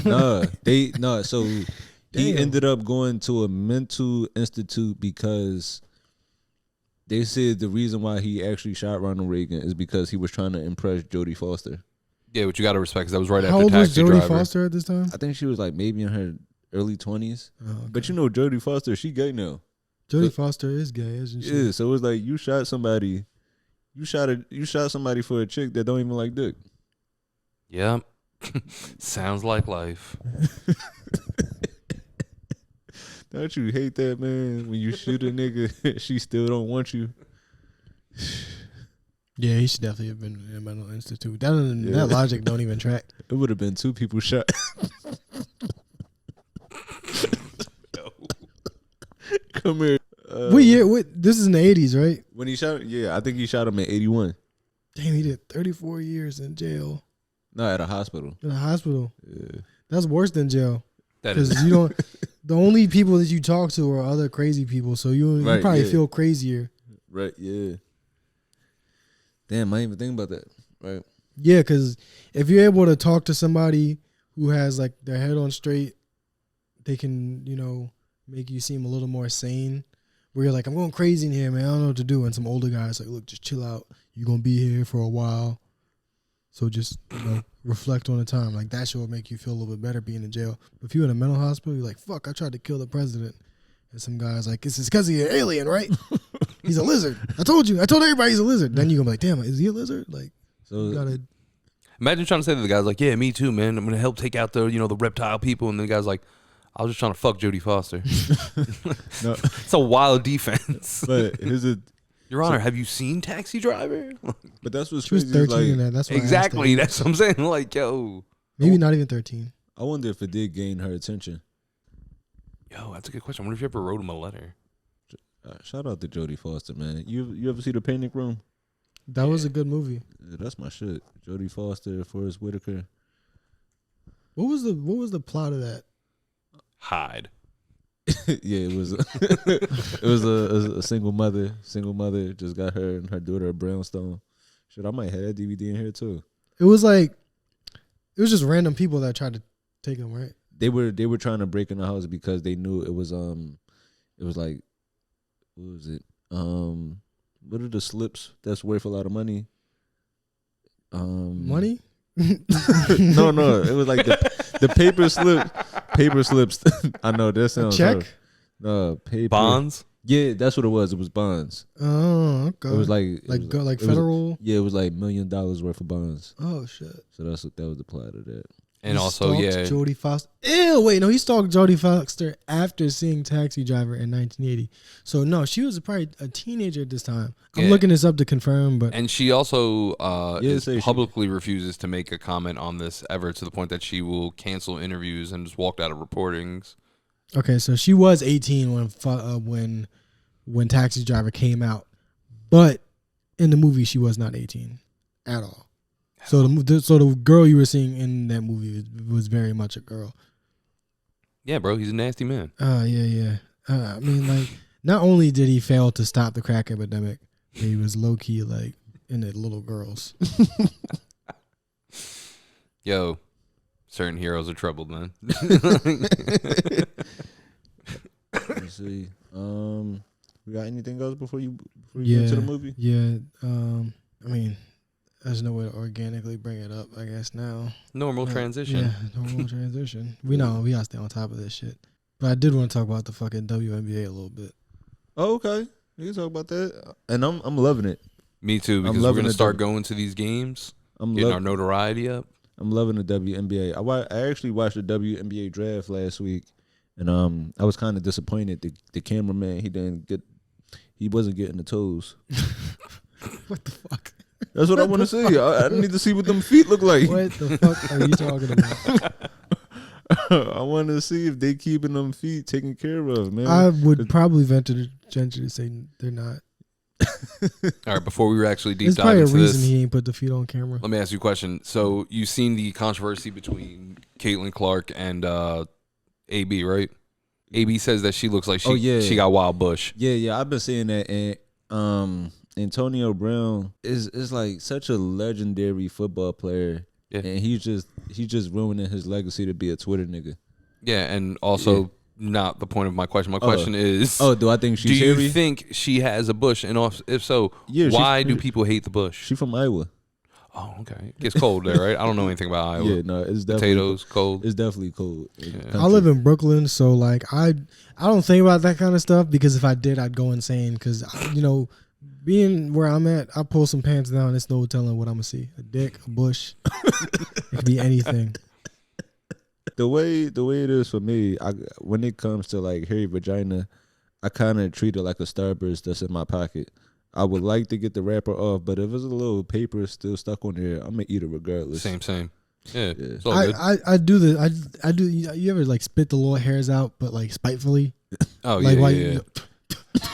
he ended up going to a mental institute because they said the reason why he actually shot Ronald Reagan is because he was trying to impress Jodie Foster.
Yeah, but you got to respect because that was right
How
after
old
Taxi
was Jodie
Driver.
Foster at this time?
I think she was like maybe in her early 20s.
Oh, okay.
But you know Jodie Foster, she gay now.
Jodie Foster is gay, isn't she?
Yeah, so it's like you shot somebody. You shot somebody for a chick that don't even like dick.
Yeah, sounds like life.
Don't you hate that, man? When you shoot a nigga, she still don't want you.
Yeah, he should definitely have been in a mental institute. That logic don't even track.
It would have been 2 people shot. Come here.
What year? This is in the 80s, right?
When he shot, I think he shot him in 81.
Damn, he did 34 years in jail.
No, at a hospital.
In a hospital.
Yeah.
That's worse than jail.
That is.
Because you don't. The only people that you talk to are other crazy people, so you probably feel crazier.
Right. Yeah. Damn, I didn't even think about that. Right.
Yeah, because if you're able to talk to somebody who has like their head on straight, they can make you seem a little more sane. Where you're like, I'm going crazy in here, man. I don't know what to do. And some older guys like, look, just chill out. You're gonna be here for a while, so just reflect on the time. Like that shit will make you feel a little bit better being in jail. But if you're in a mental hospital, you're like, fuck, I tried to kill the president, and some guy's like, it's because he's an alien, right? He's a lizard. I told everybody he's a lizard. Then you're gonna be like, damn, is he a lizard? Like, so you gotta.
Imagine trying to say to the guy's like, yeah, me too, man. I'm gonna help take out the the reptile people, and the guy's like, I was just trying to fuck Jodie Foster.
No.
It's a wild defense.
But
Your Honor, have you seen Taxi Driver?
But that's what's
She was
crazy.
13 in that. That's why
exactly. That's what I'm saying. Like, yo.
Maybe not even 13.
I wonder if it did gain her attention.
Yo, that's a good question. I wonder if you ever wrote him a letter.
Shout out to Jodie Foster, man. You ever see The Panic Room?
That was a good movie.
Yeah, that's my shit. Jodie Foster, Forrest Whitaker.
What was the plot of that?
Hide.
Yeah, it was. It was a single mother. Single mother just got her and her daughter a brownstone. Shit, I might have that DVD in here too.
It was just random people that tried to take them, right?
They were trying to break in the house because they knew it was like, what was it? What are the slips that's worth a lot of money?
Money?
No, it was like the paper slip. Paper slips. I know that sounds.
Check?
No, paper.
Bonds?
Yeah, that's what it was. It was bonds.
Oh, okay.
It was like
federal.
It was like $1 million worth of bonds.
Oh shit.
So that was the plot of that.
And also,
Jodie Foster. Ew, wait, no, he stalked Jodie Foster after seeing Taxi Driver in 1980. So no, she was probably a teenager at this time. I'm looking this up to confirm, but
and she also publicly refuses to make a comment on this ever, to the point that she will cancel interviews and just walked out of reportings.
Okay, so she was 18 when Taxi Driver came out, but in the movie she was not 18 at all. So the girl you were seeing in that movie was very much a girl.
Yeah, bro, he's a nasty man.
Yeah. I mean, like, not only did he fail to stop the crack epidemic, he was low key like into little girls.
Yo, certain heroes are troubled, man.
Let's see. We got anything else before you get into the movie?
Yeah. I mean, there's no way to organically bring it up, I guess, now.
Normal transition.
Yeah, normal transition. We gotta stay on top of this shit. But I did want to talk about the fucking WNBA a little bit.
Oh, okay. We can talk about that. And I'm loving it.
Me too, because we're gonna start going to these games, getting our notoriety up.
I'm loving the WNBA. I actually watched the WNBA draft last week, and I was kind of disappointed. The cameraman, he wasn't getting the toes.
What the fuck?
That's what I want to see. I need to see what them feet look like.
What the fuck are you talking about?
I want to see if they keeping them feet taken care of, man.
I would probably venture to say they're not.
All right, before we actually deep
There's
dive
probably
into
a reason
this,
he ain't put the feet on camera.
let me ask you a question. So you've seen the controversy between Caitlin Clark and AB, right? AB says that she looks like she got wild bush.
Yeah, I've been seeing that, and Antonio Brown is like such a legendary football player, and he's just ruining his legacy to be a Twitter nigga.
Yeah, and also not the point of my question. My question is,
do I think she's hairy?
Do you think she has a bush? And if so, why do people hate the bush?
She from Iowa.
Oh, okay. It gets cold there, right? I don't know anything about Iowa.
Yeah, no, it's definitely
potatoes cold.
It's definitely cold.
Yeah.
I live in Brooklyn, so like I don't think about that kind of stuff, because if I did, I'd go insane. Because being where I'm at, I pull some pants down. There's no telling what I'm gonna see: a dick, a bush. It could be anything.
The way it is for me, when it comes to like hairy vagina, I kind of treat it like a Starburst that's in my pocket. I would like to get the wrapper off, but if there's a little paper still stuck on there, I'm gonna eat it regardless.
Same. Yeah. It's all
I,
good.
I do the I do. You ever like spit the little hairs out, but like spitefully?
Oh
like,
yeah.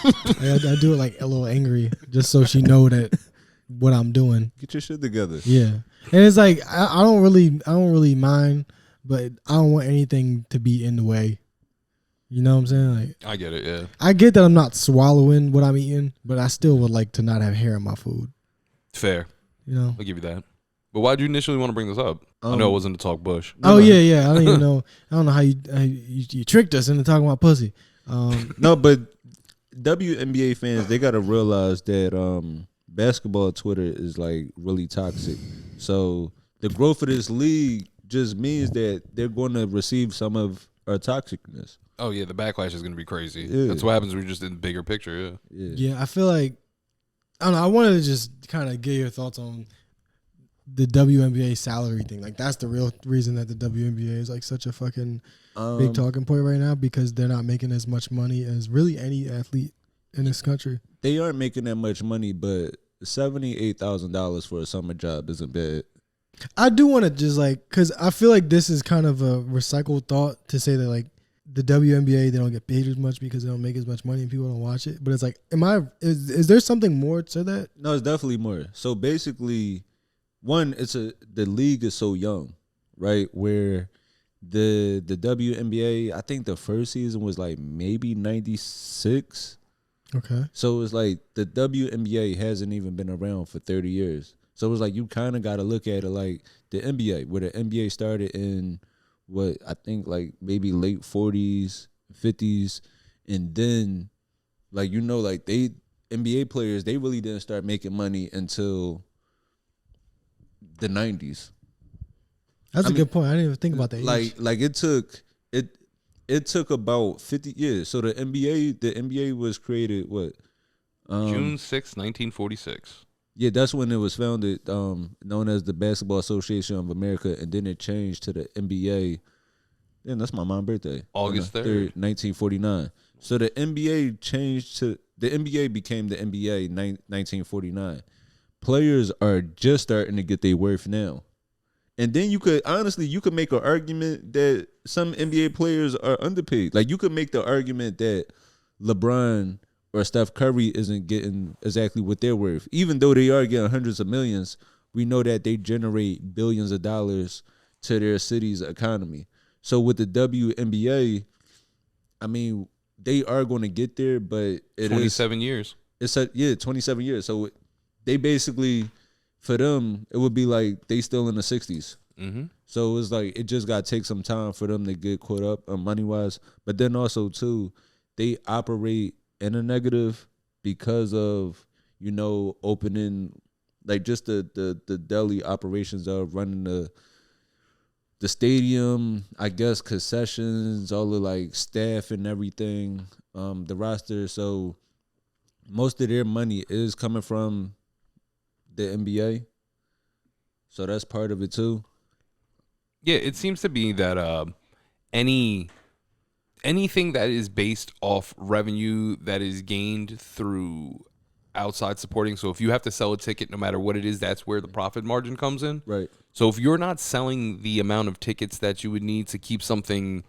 I do it like a little angry, just so she know that what I'm doing.
Get your shit together.
Yeah, and it's like I don't really mind, but I don't want anything to be in the way. You know what I'm saying? Like,
I get it. Yeah,
I get that I'm not swallowing what I'm eating, but I still would like to not have hair in my food.
fair.
You know?
I'll give you that. But why did you initially want to bring this up? I know it wasn't to talk bush.
Yeah. I don't even know. I don't know how you tricked us into talking about pussy.
No, but WNBA fans, they gotta realize that basketball Twitter is like really toxic. So the growth of this league just means that they're going to receive some of our toxicness.
Oh yeah, the backlash is going to be crazy.
Yeah.
That's what happens when you're just in the bigger picture.
Yeah, I feel like I don't know. I wanted to just kind of get your thoughts on the WNBA salary thing. Like, that's the real reason that the WNBA is like such a fucking big talking point right now, because they're not making as much money as really any athlete in this country.
They aren't making that much money, but $78,000 for a summer job isn't bad.
I do want to just like, because I feel like this is kind of a recycled thought to say that like the WNBA, they don't get paid as much because they don't make as much money and people don't watch it. But it's like, is there something more to that?
No, it's definitely more. So basically, one, the league is so young, right? Where the WNBA, I think the first season was like maybe 96.
Okay.
So it's like the WNBA hasn't even been around for 30 years. So it's like you kind of got to look at it like the NBA, where the NBA started in what I think like maybe late 40s, 50s, and then like like they NBA players, they really didn't start making money until the 90s.
That's a good point. I didn't even think about that.
Like it took about 50 years. So the NBA was created what?
June 6, 1946.
Yeah, that's when it was founded, known as the Basketball Association of America, and then it changed to the NBA. And that's my mom's birthday.
August 3rd,
1949. So the NBA the NBA became the NBA 1949. Players are just starting to get their worth now. And then you could make an argument that some NBA players are underpaid. Like you could make the argument that LeBron or Steph Curry isn't getting exactly what they're worth. Even though they are getting hundreds of millions, we know that they generate billions of dollars to their city's economy. So with the WNBA, I mean, they are going to get there, but
27 years.
It's 27 years. So they basically, for them, it would be like they still in the 60s.
Mm-hmm.
So it's like it just got to take some time for them to get caught up money-wise. But then also, too, they operate in a negative because of, opening, like just the daily operations of running the stadium, I guess concessions, all the like staff and everything, the roster. So most of their money is coming from the NBA. So that's part of it too.
Yeah, it seems to be that anything that is based off revenue that is gained through outside supporting. So if you have to sell a ticket, no matter what it is, that's where the profit margin comes in.
Right.
So if you're not selling the amount of tickets that you would need to keep something,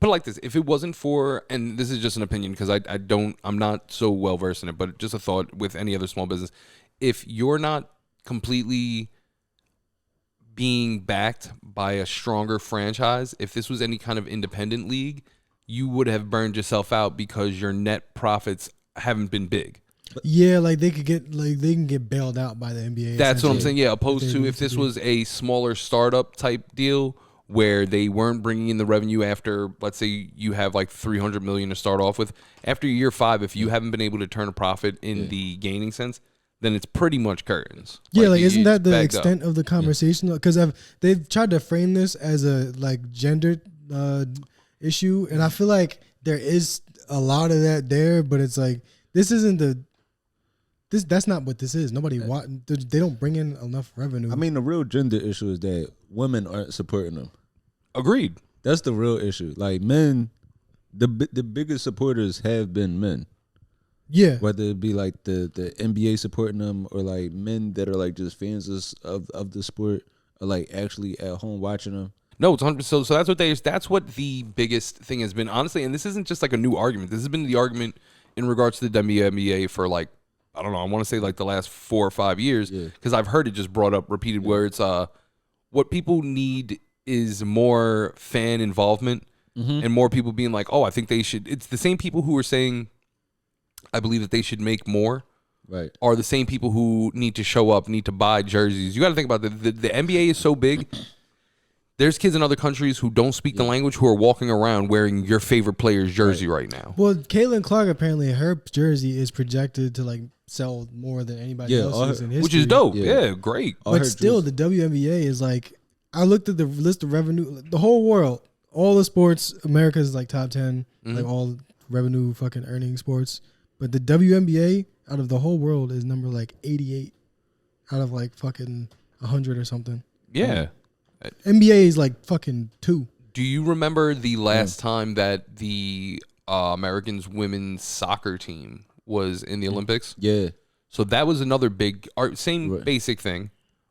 put it like this, if it wasn't for, and this is just an opinion because I'm not so well versed in it, but just a thought with any other small business, if you're not completely being backed by a stronger franchise, if this was any kind of independent league, you would have burned yourself out because your net profits haven't been big.
Yeah, like they can get bailed out by the NBA.
That's what I'm saying. Yeah, opposed to if this was a smaller startup type deal where they weren't bringing in the revenue after, let's say you have like $300 million to start off with. After year 5, if you haven't been able to turn a profit in the gaining sense, then it's pretty much curtains.
Yeah, like isn't that the extent of the conversation? Because they've tried to frame this as a like gendered issue, and I feel like there is a lot of that there, but it's like this isn't that's not what this is. They don't bring in enough revenue.
I mean, the real gender issue is that women aren't supporting them.
Agreed.
That's the real issue. Like men, the biggest supporters have been men.
Yeah.
Whether it be like the NBA supporting them or like men that are like just fans of the sport or like actually at home watching them.
No, it's 100%. So that's what the biggest thing has been, honestly. And this isn't just like a new argument. This has been the argument in regards to the WNBA for like, I don't know, I want to say like the last 4 or 5 years, because I've heard it just brought up repeated where it's what people need is more fan involvement and more people being like, oh, I think they should. It's the same people who are saying, I believe that they should make more,
right?
Are the same people who need to show up, need to buy jerseys. You got to think about the NBA is so big. There's kids in other countries who don't speak the language who are walking around wearing your favorite player's jersey right now.
Well, Caitlin Clark, apparently her jersey is projected to like sell more than anybody else's in history.
Which is dope. Yeah, great.
But still, the WNBA is like, I looked at the list of revenue, the whole world, all the sports, America is like top 10, like all revenue fucking earning sports. But the WNBA out of the whole world is number like 88 out of like fucking 100 or something.
Yeah.
NBA is like fucking 2.
Do you remember the last time that the Americans women's soccer team was in the Olympics?
Yeah.
So that was another big, same basic thing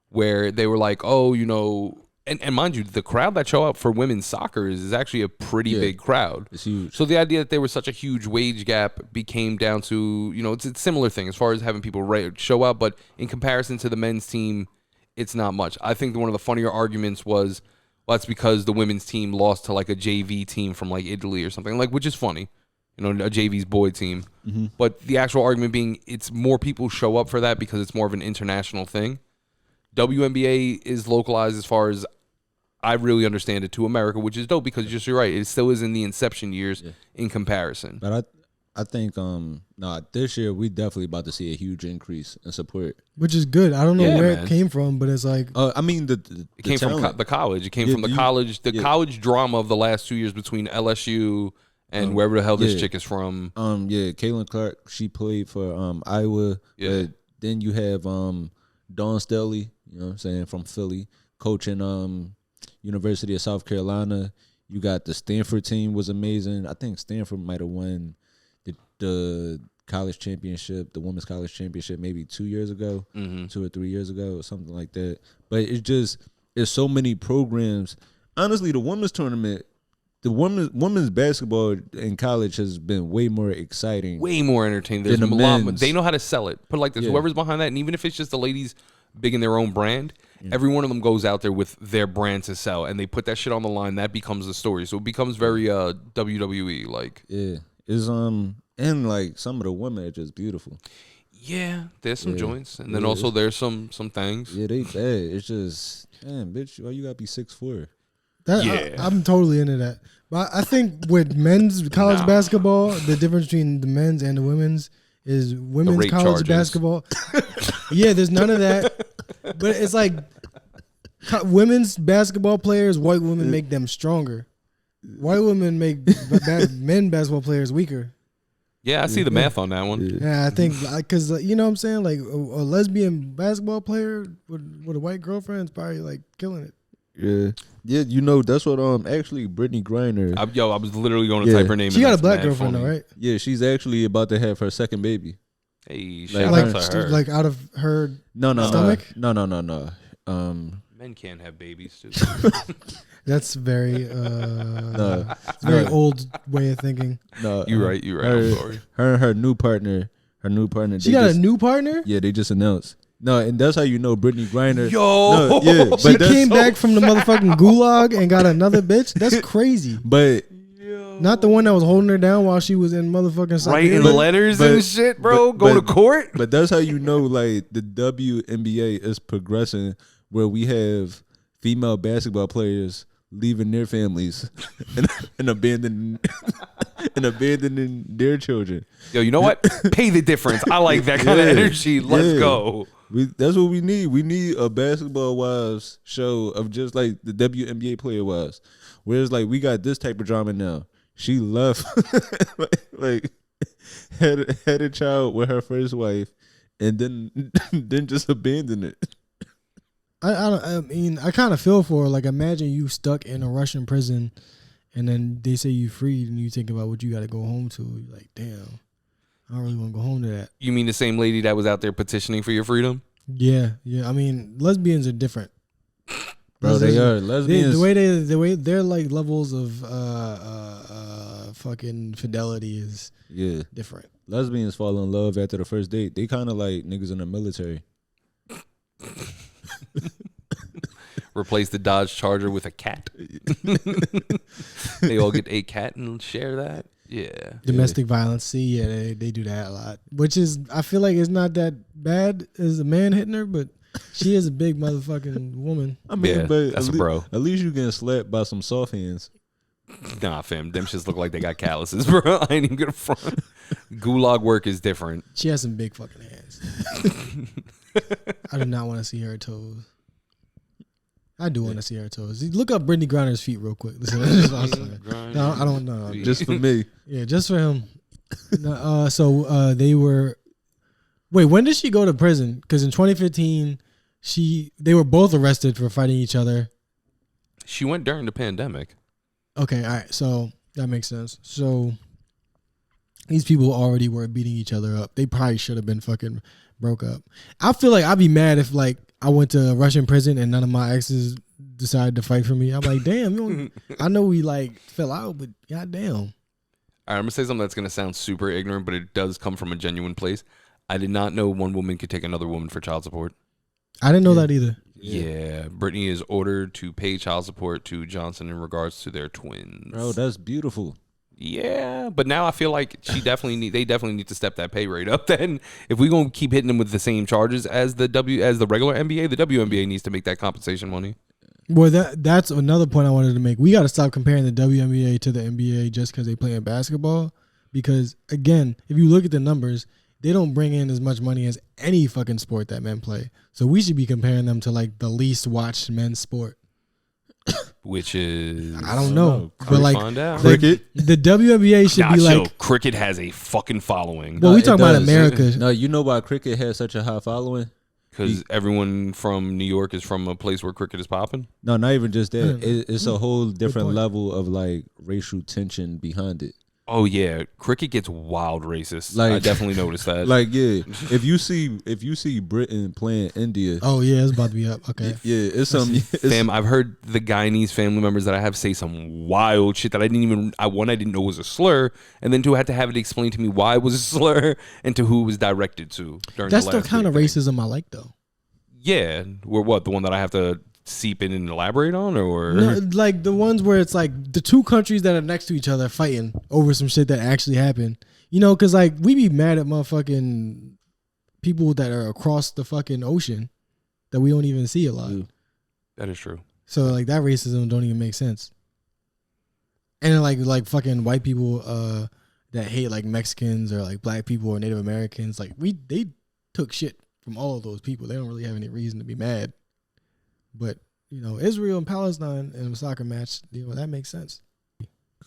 where they were like, oh, you know, and mind you, the crowd that show up for women's soccer is actually a pretty big crowd.
It's huge.
So the idea that there was such a huge wage gap became down to, you know, it's a similar thing as far as having people show up, but in comparison to the men's team, it's not much. I think one of the funnier arguments was, well, that's because the women's team lost to like a JV team from like Italy or something, like, which is funny, you know, a JV's boy team. But the actual argument being, it's more people show up for that because it's more of an international thing. WNBA is localized as far as I really understand it to America, which is dope because you're right. It still is in the inception years in comparison.
But I think this year we definitely about to see a huge increase in support,
which is good. I don't know where it came from, but it's like
I mean it
came from the college. It came from the college. The college drama of the last 2 years between LSU and wherever the hell this chick is from.
Caitlin Clark, she played for Iowa. Yeah. then you have Dawn Staley, you know what I'm saying, from Philly, coaching University of South Carolina. You got the Stanford team was amazing. I think Stanford might have won the college championship, the women's college championship, maybe 2 years ago, 2 or 3 years ago, or something like that. But it's so many programs. Honestly, the women's tournament, the women's basketball in college has been way more exciting,
way more entertaining. There's a lot. They know how to sell it. Put it like this: whoever's behind that, and even if it's just the ladies big in their own brand, every one of them goes out there with their brand to sell, and they put that shit on the line. That becomes the story. So it becomes very WWE like.
Yeah, is and like some of the women are just beautiful.
Yeah, there's some joints, and then also there's some things.
Yeah, they bad. It's just, damn, bitch, why you gotta be 6'4"?
I'm totally into that. But I think with men's college basketball, the difference between the men's and the women's is women's college basketball. Yeah, there's none of that. But it's like women's basketball players, white women make them stronger. White women make men basketball players weaker.
Yeah, I see the math on that one.
Yeah, I think because you know what I'm saying, like a lesbian basketball player with a white girlfriend is probably like killing it.
Yeah, you know that's what actually Brittany Griner.
I was literally going to type her name.
She got a black girlfriend though, right?
Yeah, she's actually about to have her second baby.
Hey,
shout out to her. Like out of her stomach?
No.
Men can't have babies too.
That's very very old way of thinking.
No,
you're right. I'm sorry.
Her and her new partner. She
got a new partner?
Yeah, they just announced. No, and that's how you know Brittany Griner.
Yo,
but
she came back from the motherfucking gulag and got another bitch. That's crazy.
But
not the one that was holding her down while she was in motherfucking
writing letters and shit, bro. Go to court.
But that's how you know, like the WNBA is progressing, where we have female basketball players leaving their families and abandoning their children.
Yo, you know what? Pay the difference. I like that kind of energy. Let's go.
That's what we need. We need a basketball wives show of just like the WNBA player wives. Whereas like we got this type of drama now. She left like had a child with her first wife and then just abandoned it.
I mean, I kind of feel for her. Like, imagine you stuck in a Russian prison, and then they say you freed, and you think about what you got to go home to. You're like, damn, I don't really want to go home to that.
You mean the same lady that was out there petitioning for your freedom?
Yeah. I mean, lesbians are different,
bro. They are lesbians.
The way their like levels of fucking fidelity is different.
Lesbians fall in love after the first date. They kind of like niggas in the military.
Replace the Dodge Charger with a cat. They all get a cat and share that. Yeah.
Domestic violence. See, they do that a lot. Which is, I feel like it's not that bad as a man hitting her, but she is a big motherfucking woman.
I mean, but
that's a bro.
At least you getting slapped by some soft hands.
Nah, fam. Them shits look like they got calluses, bro. I ain't even gonna front. Gulag work is different.
She has some big fucking hands. I do not want to see her toes. I do want to see her toes. Look up Brittany Griner's feet real quick. Listen, no, I don't know.
Just for me.
Yeah, just for him. So they were. Wait, when did she go to prison? Because in 2015, they were both arrested for fighting each other.
She went during the pandemic.
Okay, all right. So that makes sense. So these people already were beating each other up. They probably should have been fucking broke up. I feel like I'd be mad if like I went to a Russian prison and none of my exes decided to fight for me. I'm like, damn, I know we like fell out, but goddamn. All
right, I'm gonna say something that's gonna sound super ignorant, but it does come from a genuine place. I did not know one woman could take another woman for child support.
I didn't know that either.
Yeah, Brittany is ordered to pay child support to Johnson in regards to their twins.
Bro, that's beautiful.
Yeah, but now I feel like they definitely need to step that pay rate up. Then, if we're gonna keep hitting them with the same charges as the regular NBA, the WNBA needs to make that compensation money.
Well, that's another point I wanted to make. We got to stop comparing the WNBA to the NBA just because they play in basketball. Because again, if you look at the numbers, they don't bring in as much money as any fucking sport that men play. So we should be comparing them to like the least watched men's sport.
which is
I don't know, but
find out.
Cricket.
The WNBA should be
chill.
like
Cricket has a fucking following.
Well, we talking about America.
No, you know why cricket has such a high following?
Because everyone from New York is from a place where cricket is popping.
No, not even just that. It's a whole different level of like racial tension behind it.
Oh yeah, cricket gets wild racist.
Like,
I definitely noticed that.
Like if you see Britain playing India,
Oh yeah, it's about to be up. Okay.
yeah, it's some.
Fam, I've heard the Guyanese family members that I have say some wild shit that I didn't know was a slur, and then two, I had to have it explained to me why it was a slur and to who it was directed to.
That's the kind of racism I like, though.
Yeah, or what? The one that I have to seep in and elaborate on, or
No, like the ones where it's like the two countries that are next to each other fighting over some shit that actually happened. You know, because like we be mad at motherfucking people that are across the fucking ocean that we don't even see a lot.
That is true.
So like that racism don't even make sense. And then like fucking white people that hate like Mexicans or like black people or Native Americans, like they took shit from all of those people. They don't really have any reason to be mad. But, you know, Israel and Palestine in a soccer match, you know, that makes sense.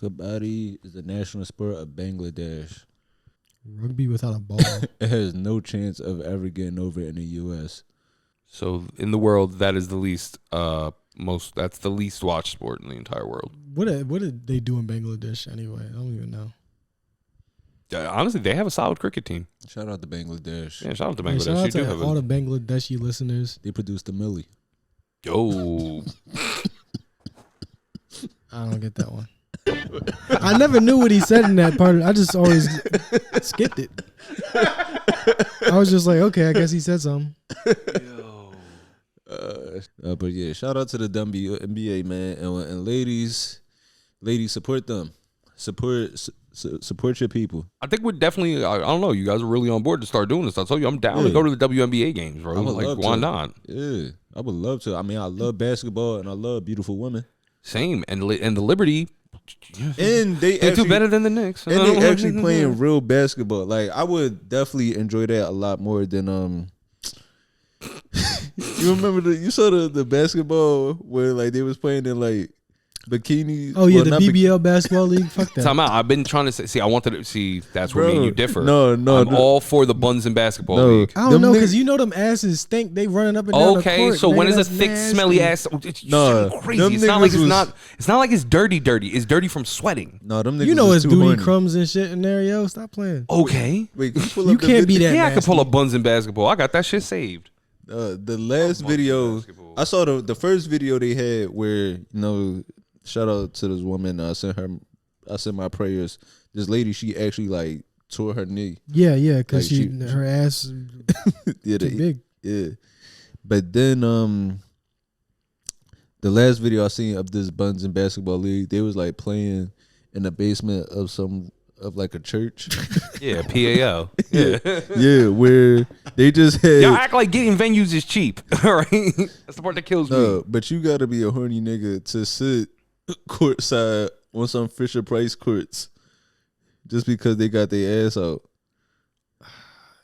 Kabaddi is the national sport of Bangladesh.
Rugby without a ball.
It has no chance of ever getting over in the U.S.
So in the world, that is the least that's the least watched sport in the entire world.
What did they do in Bangladesh anyway? I don't even know.
Honestly, they have a solid cricket team.
Shout out to Bangladesh.
Yeah, shout out to
Hey,
Bangladesh.
shout out
You do
to
have
all the Bangladeshi listeners.
They produced the Millie.
Yo.
I don't get that one. I never knew what he said in that part. I just always skipped it. I was just like, okay, I guess he said something.
But yeah, shout out to the WNBA, man, and ladies, support them. Support your people.
I think we're definitely, I don't know, you guys are really on board to start doing this. I told you, I'm down to go to the WNBA games, bro. Like, why not?
Yeah, I would love to. I mean, I love basketball and I love beautiful women.
Same. And the Liberty.
And they
do better than the Knicks.
And they actually playing real basketball. Like, I would definitely enjoy that a lot more than you remember you saw the basketball where like they was playing in like bikinis.
Oh yeah, the BBL basketball league. Fuck that.
Time out. I've been trying to say. I wanted to see. That's where me and you differ.
No.
I'm all for the buns and basketball league.
I don't know because you know them asses stink. They running up and down the court.
Okay, so when is a thick,
nasty.
smelly ass?
No,
crazy. It's not like it's not like it's dirty. It's dirty from sweating.
No, them niggas.
You know it's duty
horny.
crumbs and shit in there, yo. Stop playing.
Okay.
Wait,
You can't be that.
Yeah,
nasty.
I can pull up buns and basketball. I got that shit saved.
The last video, I saw the first video they had where, you know, shout out to this woman. I sent my prayers. This lady, she actually like tore her knee.
Yeah, because
Like
her ass
Yeah,
too big.
Yeah, but then the last video I seen of this buns and basketball league, they was like playing in the basement of like a church.
Yeah, PAL. Yeah.
Yeah, where they just had.
Y'all act like getting venues is cheap. All right, that's the part that kills me.
But you gotta be a horny nigga to sit courtside on some Fisher Price courts just because they got their ass out.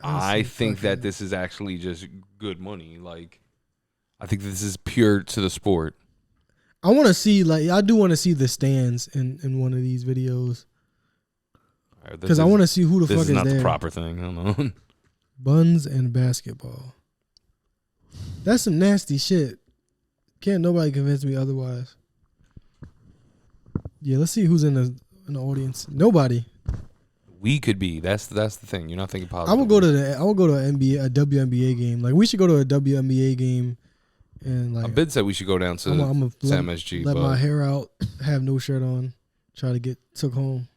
I think that this is actually just good money. Like, I think this is pure to the sport.
I want to see I do want to see the stands in one of these videos. Because I want to see who the fuck is there.
This is not the proper thing. I don't know.
Buns and basketball. That's some nasty shit. Can't nobody convince me otherwise. Yeah, let's see who's in the audience. Nobody.
We could be. That's the thing. You're not thinking positive.
I would go to a WNBA game. Like we should go to a WNBA game, and like
Bid said we should go down to Sam SG.
Let my hair out, have no shirt on, try to get took home.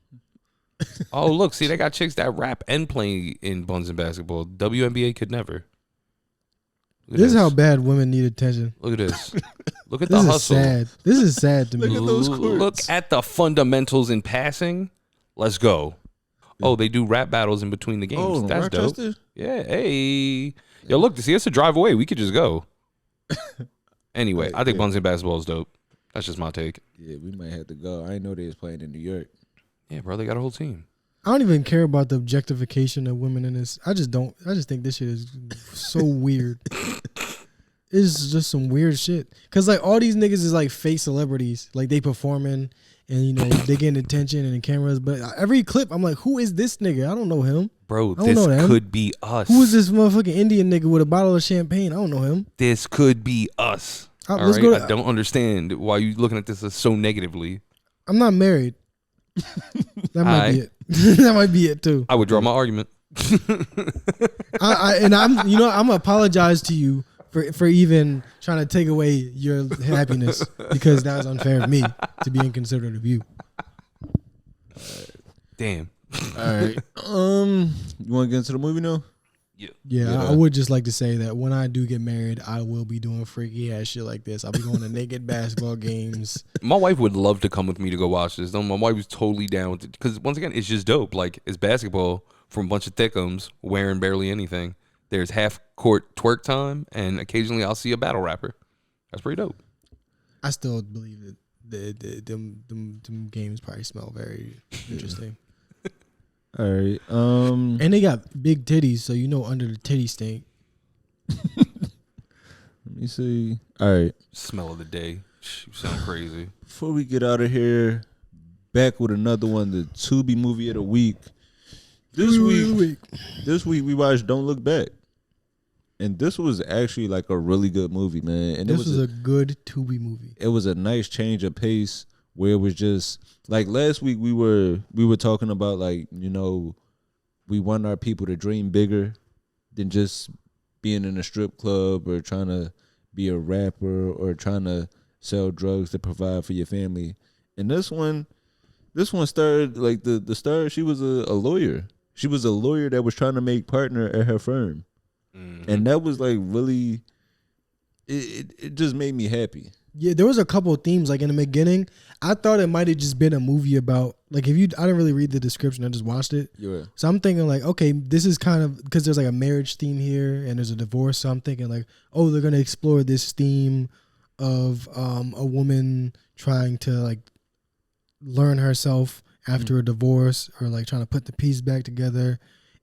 Oh, look, see, they got chicks that rap and play in buns and basketball. WNBA could never.
This is how bad women need attention.
Look at this. Look at
this
the
is
hustle.
Sad. This is sad to me.
Look at those courts.
Look at the fundamentals in passing. Let's go. Oh, they do rap battles in between the games.
Oh,
that's
Rochester?
dope. Yeah. Hey. Yo, look, see, it's a drive away. We could just go. Anyway, I think buns and basketball is dope. That's just my take.
Yeah, we might have to go. I didn't know they was playing in New York.
Yeah, bro, they got a whole team.
I don't even care about the objectification of women in this. I just think this shit is so weird. It's just some weird shit. Cause like all these niggas is like fake celebrities. Like they performing and you know they getting attention and the cameras. But every clip, I'm like, who is this nigga? I don't know him.
Bro, this could be us.
Who is this motherfucking Indian nigga with a bottle of champagne? I don't know him.
This could be us. All right? I don't understand why you looking at this so negatively.
I'm not married. That might be it. That might be it too.
I would draw my argument.
I'm gonna apologize to you for even trying to take away your happiness because that was unfair of me to be inconsiderate of you.
Damn.
All right. You want to get into the movie now?
Yeah. I would just like to say that when I do get married, I will be doing freaky ass shit like this. I'll be going to naked basketball games.
My wife would love to come with me to go watch this. My wife was totally down with it because once again, it's just dope. Like it's basketball from a bunch of thickums wearing barely anything. There's half court twerk time, and occasionally I'll see a battle rapper. That's pretty dope.
I still believe that them games probably smell very interesting.
All right.
And they got big titties, so you know under the titty stink.
Let me see. All right.
Smell of the day. You sound crazy.
Before we get out of here, back with another one, the Tubi movie of the week. This week we watched Don't Look Back. And this was actually like a really good movie, man. And
this was a good Tubi movie.
It was a nice change of pace where it was just like last week we were talking about like, you know, we want our people to dream bigger than just being in a strip club or trying to be a rapper or trying to sell drugs to provide for your family. And this one started like the star, she was a lawyer. She was a lawyer that was trying to make partner at her firm. Mm-hmm. And that was like really, it just made me happy.
Yeah, there was a couple of themes like in the beginning. I thought it might have just been a movie about like I didn't really read the description. I just watched it. Yeah. So I'm thinking like, okay, this is kind of because there's like a marriage theme here and there's a divorce. So I'm thinking like, oh, they're gonna explore this theme of a woman trying to like learn herself after a divorce or like trying to put the piece back together.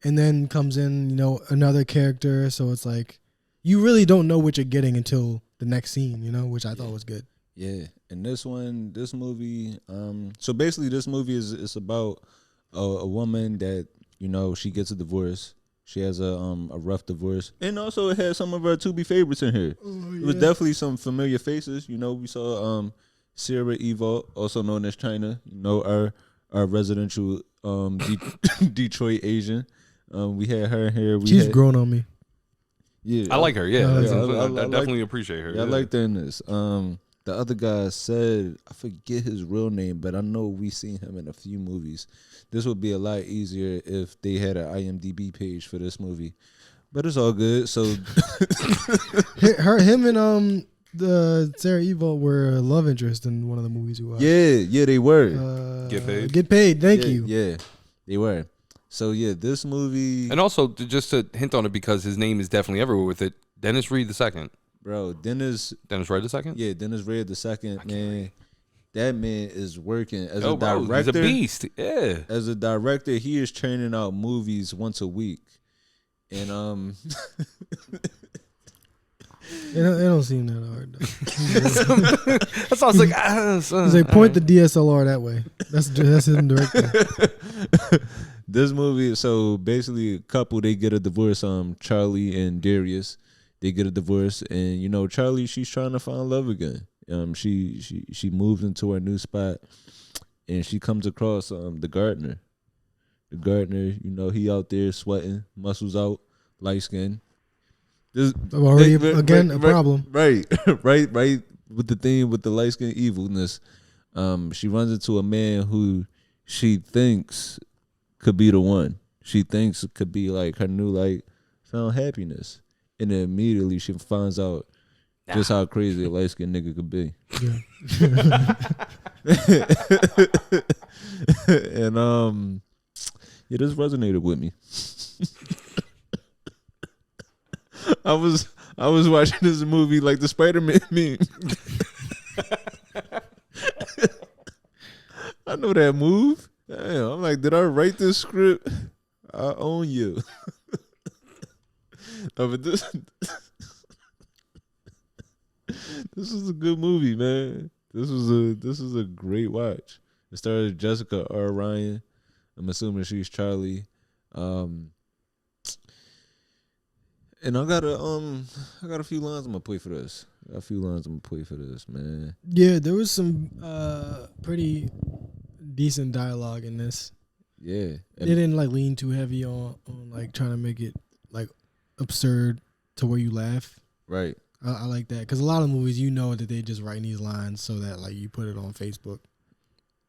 And then comes in, you know, another character. So it's like you really don't know what you're getting until the next scene, you know, which I thought was good.
Yeah. And this movie, so basically this movie is about a woman that, you know, she gets a divorce. She has a rough divorce. And also it has some of our Tubi favorites in here. Oh, yeah. It was definitely some familiar faces. You know, we saw Sarah Evalt, also known as China, you know, our residential Detroit Asian. We had her here.
She's grown on me.
Yeah, I like her. Yeah, I definitely appreciate her.
Yeah, I like her in this. The other guy said, I forget his real name, but I know we've seen him in a few movies. This would be a lot easier if they had an IMDb page for this movie, but it's all good. So,
him and the Sarah Evil were a love interest in one of the movies we watched.
Yeah, they were.
Get paid.
Thank you.
Yeah, they were. So yeah, this movie,
and also just to hint on it because his name is definitely everywhere with it. Dennis Reed II.
Bro, Dennis
Reed II.
Yeah, Dennis Reed II. Man, that man is working as a director.
He's a beast. Yeah,
as a director, he is churning out movies once a week, and
It don't seem that hard though.
That's why I was like,
he's like point the DSLR that way. That's him directing.
This movie, so basically a couple, they get a divorce, Charlie and Darius. They get a divorce, and you know, Charlie, she's trying to find love again. She moved into her new spot, and she comes across the gardener. The gardener, you know, he out there sweating, muscles out, light skin.
This already a problem.
Right with the thing with the light skin evilness. She runs into a man who she thinks could be the one. She thinks could be like her new found happiness. And then immediately she finds out just how crazy a light skinned nigga could be. Yeah. And this resonated with me. I was watching this movie like the Spider-Man meme. I know that move. Damn, I'm like, did I write this script? I own you. No, but this This is a good movie, man. This is a great watch. It stars Jessica R. Ryan. I'm assuming she's Charlie. And I got a few lines I'm gonna play for this. Man.
Yeah, there was some pretty decent dialogue in this.
Yeah.
They didn't like lean too heavy on like trying to make it like absurd to where you laugh.
Right.
I like that because a lot of movies, you know, that they just writing these lines so that like you put it on Facebook.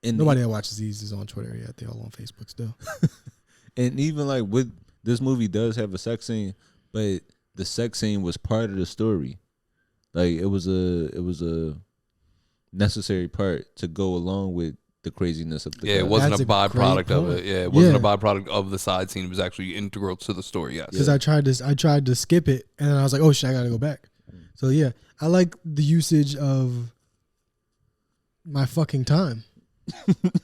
And nobody that watches these is on Twitter yet. They all on Facebook still.
And even like with this movie does have a sex scene, but the sex scene was part of the story. Like it was a necessary part to go along with the craziness of the guy.
It wasn't a byproduct of it. Yeah, it wasn't a byproduct of the side scene. It was actually integral to the story. Yes.
Because I tried to skip it, and then I was like, oh shit, I gotta go back. So yeah, I like the usage of my fucking time.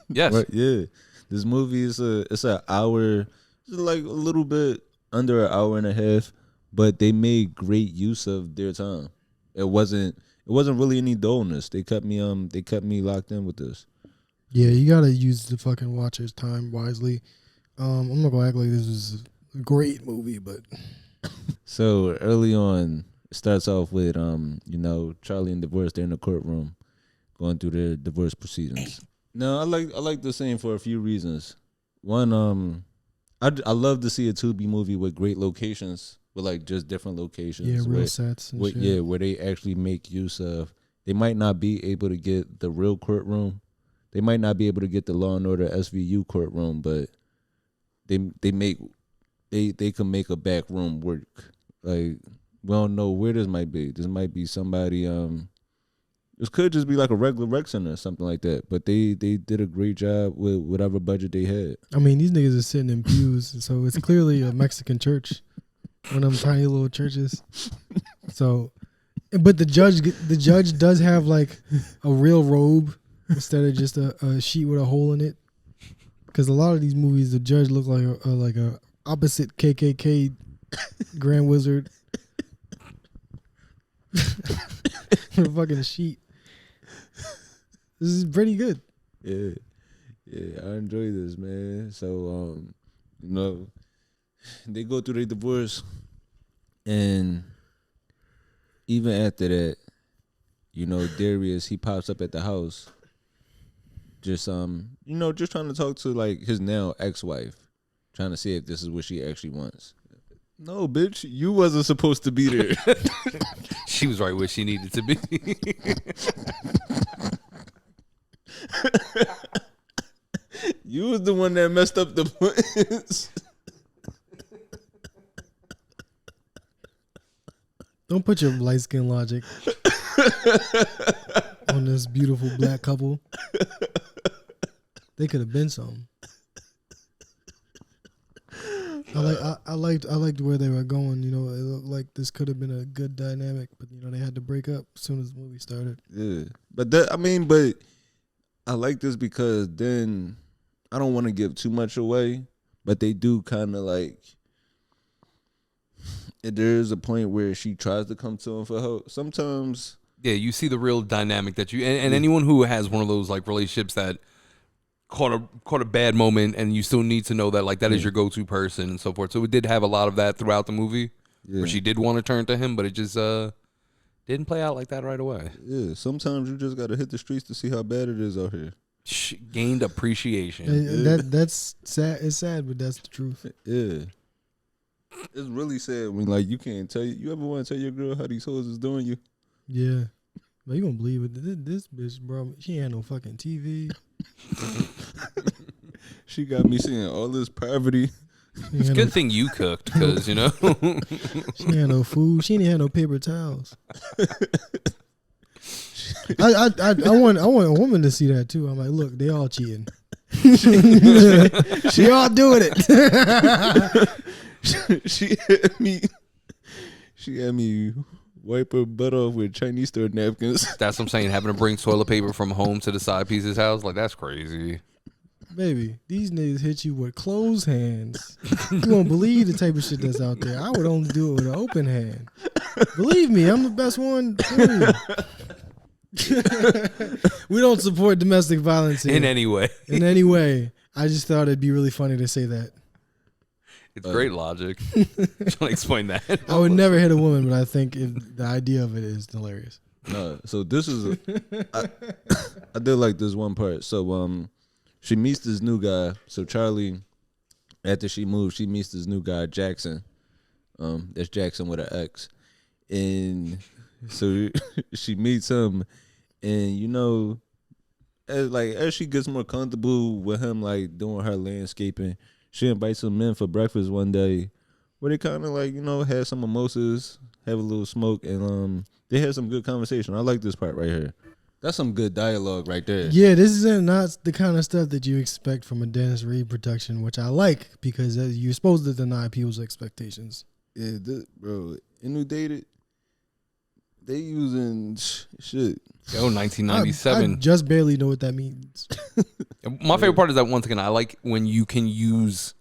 Yes.
Right, yeah. This movie is an hour, it's like a little bit under an hour and a half, but they made great use of their time. It wasn't really any dullness. They kept me locked in with this.
Yeah, you gotta use the fucking watcher's time wisely. I'm not gonna act like this was a great movie, but
so early on, it starts off with Charlie and divorce. They're in the courtroom, going through their divorce proceedings. No, I like the scene for a few reasons. One, I love to see a Tubi movie with great locations, with like just different locations.
Yeah, real sets. And shit.
Yeah, where they actually make use of. They might not be able to get the real courtroom. They might not be able to get the Law and Order SVU courtroom, but they can make a back room work. Like we don't know where this might be. This might be somebody. This could just be like a regular rec center or something like that. But they did a great job with whatever budget they had.
I mean, these niggas are sitting in pews, so it's clearly a Mexican church, one of them tiny little churches. So, but the judge does have like a real robe instead of just a sheet with a hole in it. Because a lot of these movies, the judge look like a opposite KKK Grand Wizard with a fucking sheet. This is pretty good.
Yeah, I enjoy this, man. So, they go through their divorce, and even after that, Darius, he pops up at the house, just trying to talk to like his now ex-wife, trying to see if this is what she actually wants. No, bitch, you wasn't supposed to be there.
She was right where she needed to be.
You was the one that messed up the plans.
Don't put your light skin logic on this beautiful black couple. They could have been something. I liked where they were going. It looked like this could have been a good dynamic, but they had to break up as soon as the movie started.
Yeah, but I like this because then I don't want to give too much away, but they do kind of like. There is a point where she tries to come to him for help. Sometimes,
yeah, you see the real dynamic that you and anyone who has one of those like relationships that caught a bad moment, and you still need to know that like that is your go-to person and so forth. So it did have a lot of that throughout the movie, where she did want to turn to him, but it just didn't play out like that right away.
Yeah, sometimes you just gotta hit the streets to see how bad it is out here.
She gained appreciation.
That's sad. It's sad, but that's the truth.
Yeah. It's really sad when like you can't tell you ever want to tell your girl how these hoes is doing you?
Yeah. But you gonna believe it. This bitch, bro, she ain't had no fucking TV.
She got me seeing all this poverty.
It's a good thing you cooked, because
she ain't had no food. She ain't had no paper towels. I want a woman to see that too. I'm like, look, they all cheating. She all doing it.
She had me wipe her butt off with Chinese store napkins.
That's what I'm saying. Having to bring toilet paper from home to the side piece's house, like that's crazy.
Baby, these niggas hit you with closed hands. You won't believe the type of shit that's out there. I would only do it with an open hand. Believe me, I'm the best one. We don't support domestic violence here.
In any way.
In any way. I just thought it'd be really funny to say that.
It's great logic. Trying to explain that.
I would never hit a woman, but I think the idea of it is hilarious.
No, so this is I did like this one part. So she meets this new guy. So Charlie, after she moves, she meets this new guy, Jackson. That's Jackson with an X. And so she meets him, and you know, as she gets more comfortable with him, like doing her landscaping, she invites him in for breakfast one day, where they kind of like, you know, have some mimosas, have a little smoke, and they had some good conversation. I like this part right here. That's some good dialogue right there.
Yeah, this is not the kind of stuff that you expect from a Dennis Reed production, which I like because you're supposed to deny people's expectations.
Yeah, bro, in New Dated, they using shit.
Yo, 1997.
I just barely know what that means.
My favorite part is that, once again, I like when you can use,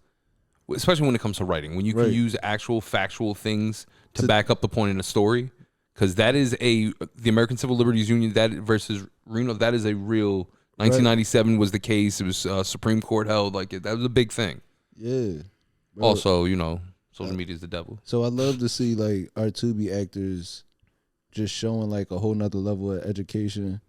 especially when it comes to writing, when you can use actual factual things to back up the point in a story. Because that is the American Civil Liberties Union, that versus Reno, that is a real, 1997 was the case. It was Supreme Court held, like that was a big thing.
Yeah. Bro.
Also, you know, social media is the devil.
So I love to see like our Tubi actors just showing like a whole nother level of education.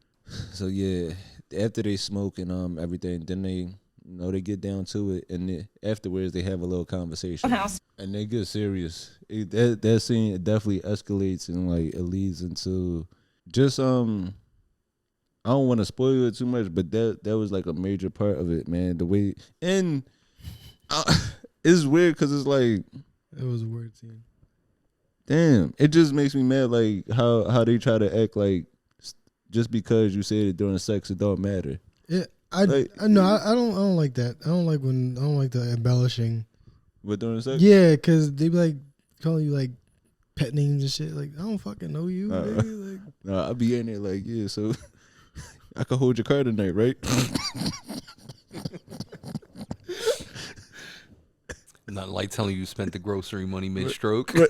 So yeah, after they smoke and everything, then they, you know, they get down to it, and afterwards they have a little conversation, and they get serious. That scene definitely escalates, and like it leads into just I don't want to spoil it too much, but that was like a major part of it, man. The way, and it's weird because it's like
it was a weird scene.
Damn, it just makes me mad, like how they try to act like just because you said it during sex, it don't matter.
Yeah, I don't like that. I don't like the embellishing.
What, during sex?
Yeah, because they be like calling you like pet names and shit. Like, I don't fucking know you. Baby. Like,
nah, I be in there like, yeah, so I can hold your car tonight, right?
Not like telling you spent the grocery money mid-stroke.
Right.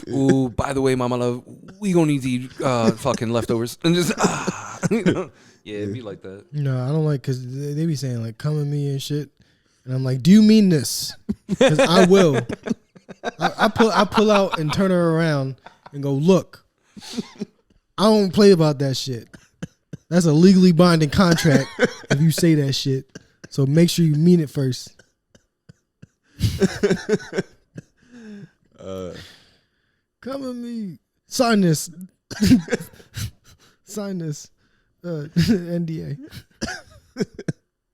Ooh, by the way, mama love, we gonna need to eat fucking leftovers. And just, you know? Yeah, it'd be like that.
No, I don't like, because they be saying like, come at me and shit. And I'm like, do you mean this? Because I will. I pull out and turn her around and go, look, I don't play about that shit. That's a legally binding contract if you say that shit. So make sure you mean it first. Come at me. Sign this. Sign this. NDA.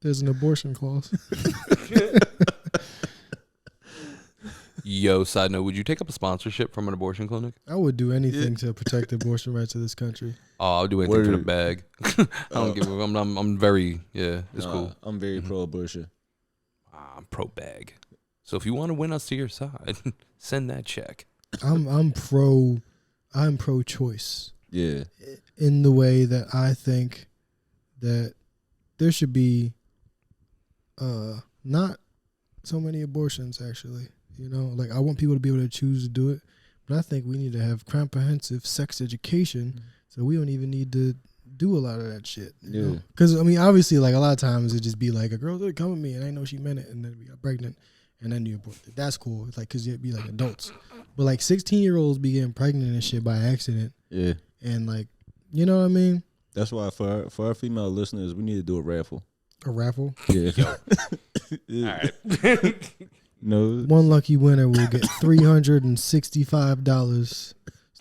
There's an abortion clause.
Yo, side note, would you take up a sponsorship from an abortion clinic?
I would do anything to protect the abortion rights of this country.
Oh, I'll do anything for the bag. I don't give a I'm very, it's cool.
I'm very pro-abortion.
I'm pro-bag. So if you want to win us to your side, send that check.
I'm pro-choice.
Yeah.
In the way that I think that there should be not so many abortions, actually. You know, like, I want people to be able to choose to do it, but I think we need to have comprehensive sex education, so we don't even need to do a lot of that shit. You know? Because, I mean, obviously, like, a lot of times it just be like, a girl did come with me and I know she meant it, and then we got pregnant, and then you aborted. That's cool. It's like, because it'd be like adults. But like 16-year-olds be getting pregnant and shit by accident. Yeah. And like, you know what I mean?
That's why for our female listeners, we need to do a raffle.
A raffle?
Yeah.
All right.
No.
One lucky winner will get $365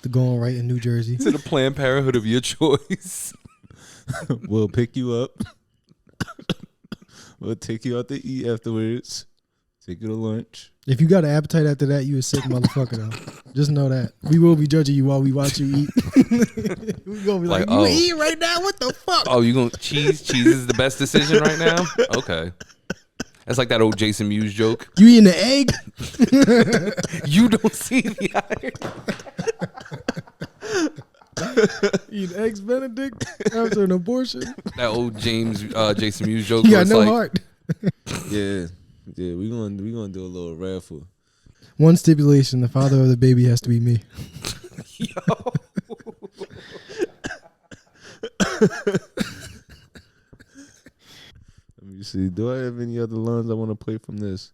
to go on right in New Jersey.
To the Planned Parenthood of your choice.
We'll pick you up. We'll take you out to eat afterwards. Take you to lunch.
If you got an appetite after that, you a sick motherfucker though. Just know that. We will be judging you while we watch you eat. We gonna be like, you eat right now? What the fuck?
Oh, you gonna cheese? Cheese is the best decision right now? Okay. That's like that old Jason Mewes joke.
You eating the egg?
You don't see the iron.
Eat eggs Benedict after an abortion?
That old Jason Mewes joke.
You got no heart.
Yeah. Yeah, we gonna do a little raffle.
One stipulation: the father of the baby has to be me.
Let me see. Do I have any other lines I want to play from this?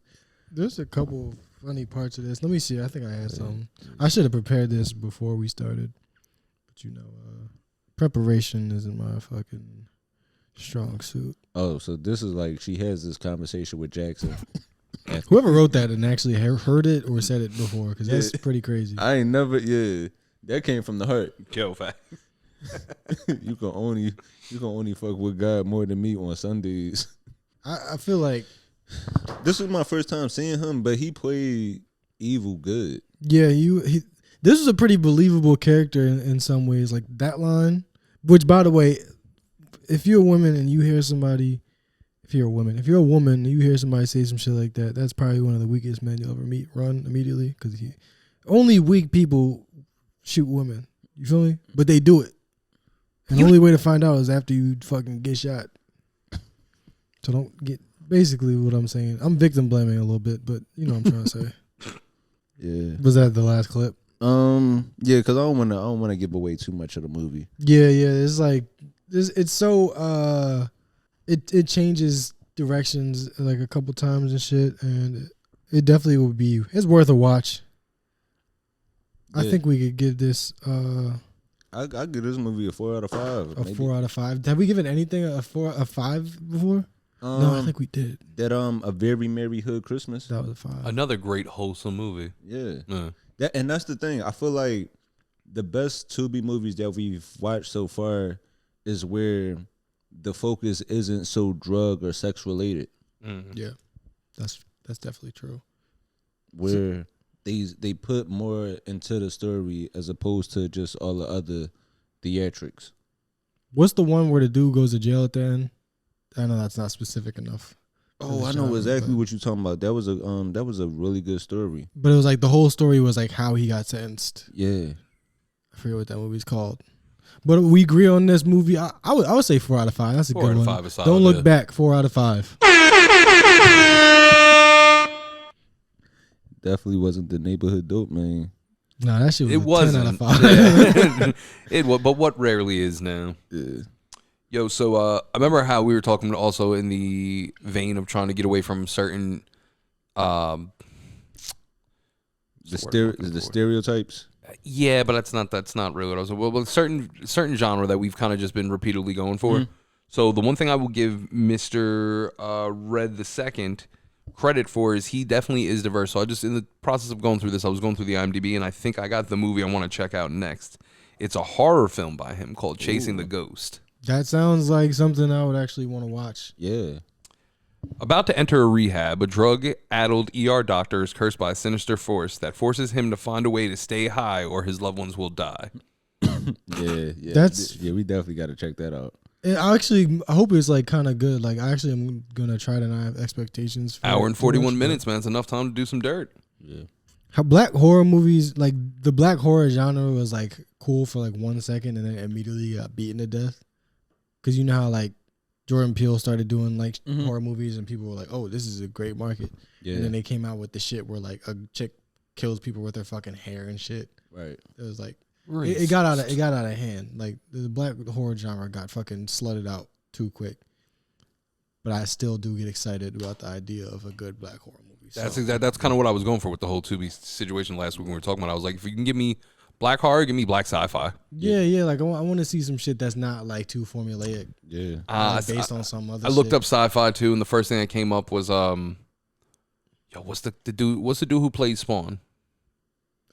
There's a couple funny parts of this. Let me see. I think I had some. I should have prepared this before we started. But preparation isn't my fucking strong suit.
Oh, so this is like she has this conversation with Jackson.
Whoever wrote that and actually heard it or said it before, because that's pretty crazy.
I ain't never, that came from the heart.
Kill fact.
You can only fuck with God more than me on Sundays.
I feel like
this was my first time seeing him, but he played evil good.
Yeah, this was a pretty believable character in some ways. Like that line, which by the way, if you're a woman and you hear somebody, if you're a woman and you hear somebody say some shit like that, that's probably one of the weakest men you'll ever meet. Run immediately, because only weak people shoot women. You feel me? But they do it. And the only way to find out is after you fucking get shot. So don't get, basically what I'm saying. I'm victim blaming a little bit, but you know what I'm trying to say.
Yeah.
Was that the last clip?
Yeah, because I don't wanna give away too much of the movie.
Yeah. It's like it's so it changes directions like a couple times and shit, and it definitely would be, it's worth a watch. Yeah. I think we could give this
I give this movie a 4 out of 5.
A 4 out of 5. Have we given anything a 5 before? No, I think we did.
That A Very Merry Hood Christmas.
That was a 5.
Another great wholesome movie.
Yeah. That's the thing. I feel like the best Tubi movies that we've watched so far is where the focus isn't so drug or sex related.
Mm-hmm.
Yeah, that's definitely true.
Where they put more into the story as opposed to just all the other theatrics.
What's the one where the dude goes to jail at the end? I know that's not specific enough.
Oh, I know exactly what you're talking about. That was a really good story.
But it was like the whole story was like how he got sentenced.
Yeah.
I forget what that movie's called. But we agree on this movie. I would say 4 out of 5. That's a good one. 4 out of 5 is solid. Don't look back. 4 out of 5.
Definitely wasn't the neighborhood dope, man.
Nah, that shit was
it wasn't.
10 out of 5.
It was, but what rarely is now.
Yeah.
Yo, so I remember how we were talking also in the vein of trying to get away from certain
the stereotypes.
Yeah, but that's not really what I was. Well, certain genre that we've kind of just been repeatedly going for. Mm-hmm. So the one thing I will give Mr. Red II credit for is he definitely is diverse. So I just, in the process of going through this, I was going through the IMDb and I think I got the movie I want to check out next. It's a horror film by him called Chasing the Ghost.
That sounds like something I would actually want to watch.
Yeah.
About to enter a rehab, a drug-addled ER doctor is cursed by a sinister force that forces him to find a way to stay high or his loved ones will die.
Yeah. We definitely got to check that out.
I hope it's like kind of good. Like I actually am gonna try to not have expectations. For
hour and 41 minutes, man. It's enough time to do some dirt.
Yeah.
How black horror movies, like the black horror genre, was like cool for like 1 second and then immediately got beaten to death. Because you know how like Jordan Peele started doing like horror movies and people were like, "Oh, this is a great market." Yeah. And then they came out with the shit where like a chick kills people with their fucking hair and shit.
Right.
It was like. It got out of hand. Like the black horror genre got fucking slutted out too quick. But I still do get excited about the idea of a good black horror movie.
That's kind of what I was going for with the whole Tubi situation last week when we were talking about it. I was like, if you can give me black horror, give me black sci-fi.
Yeah. Like I want to see some shit that's not like too formulaic.
Yeah.
Like based on some other.
I looked up sci-fi too, and the first thing that came up was what's the dude? What's the dude who played Spawn?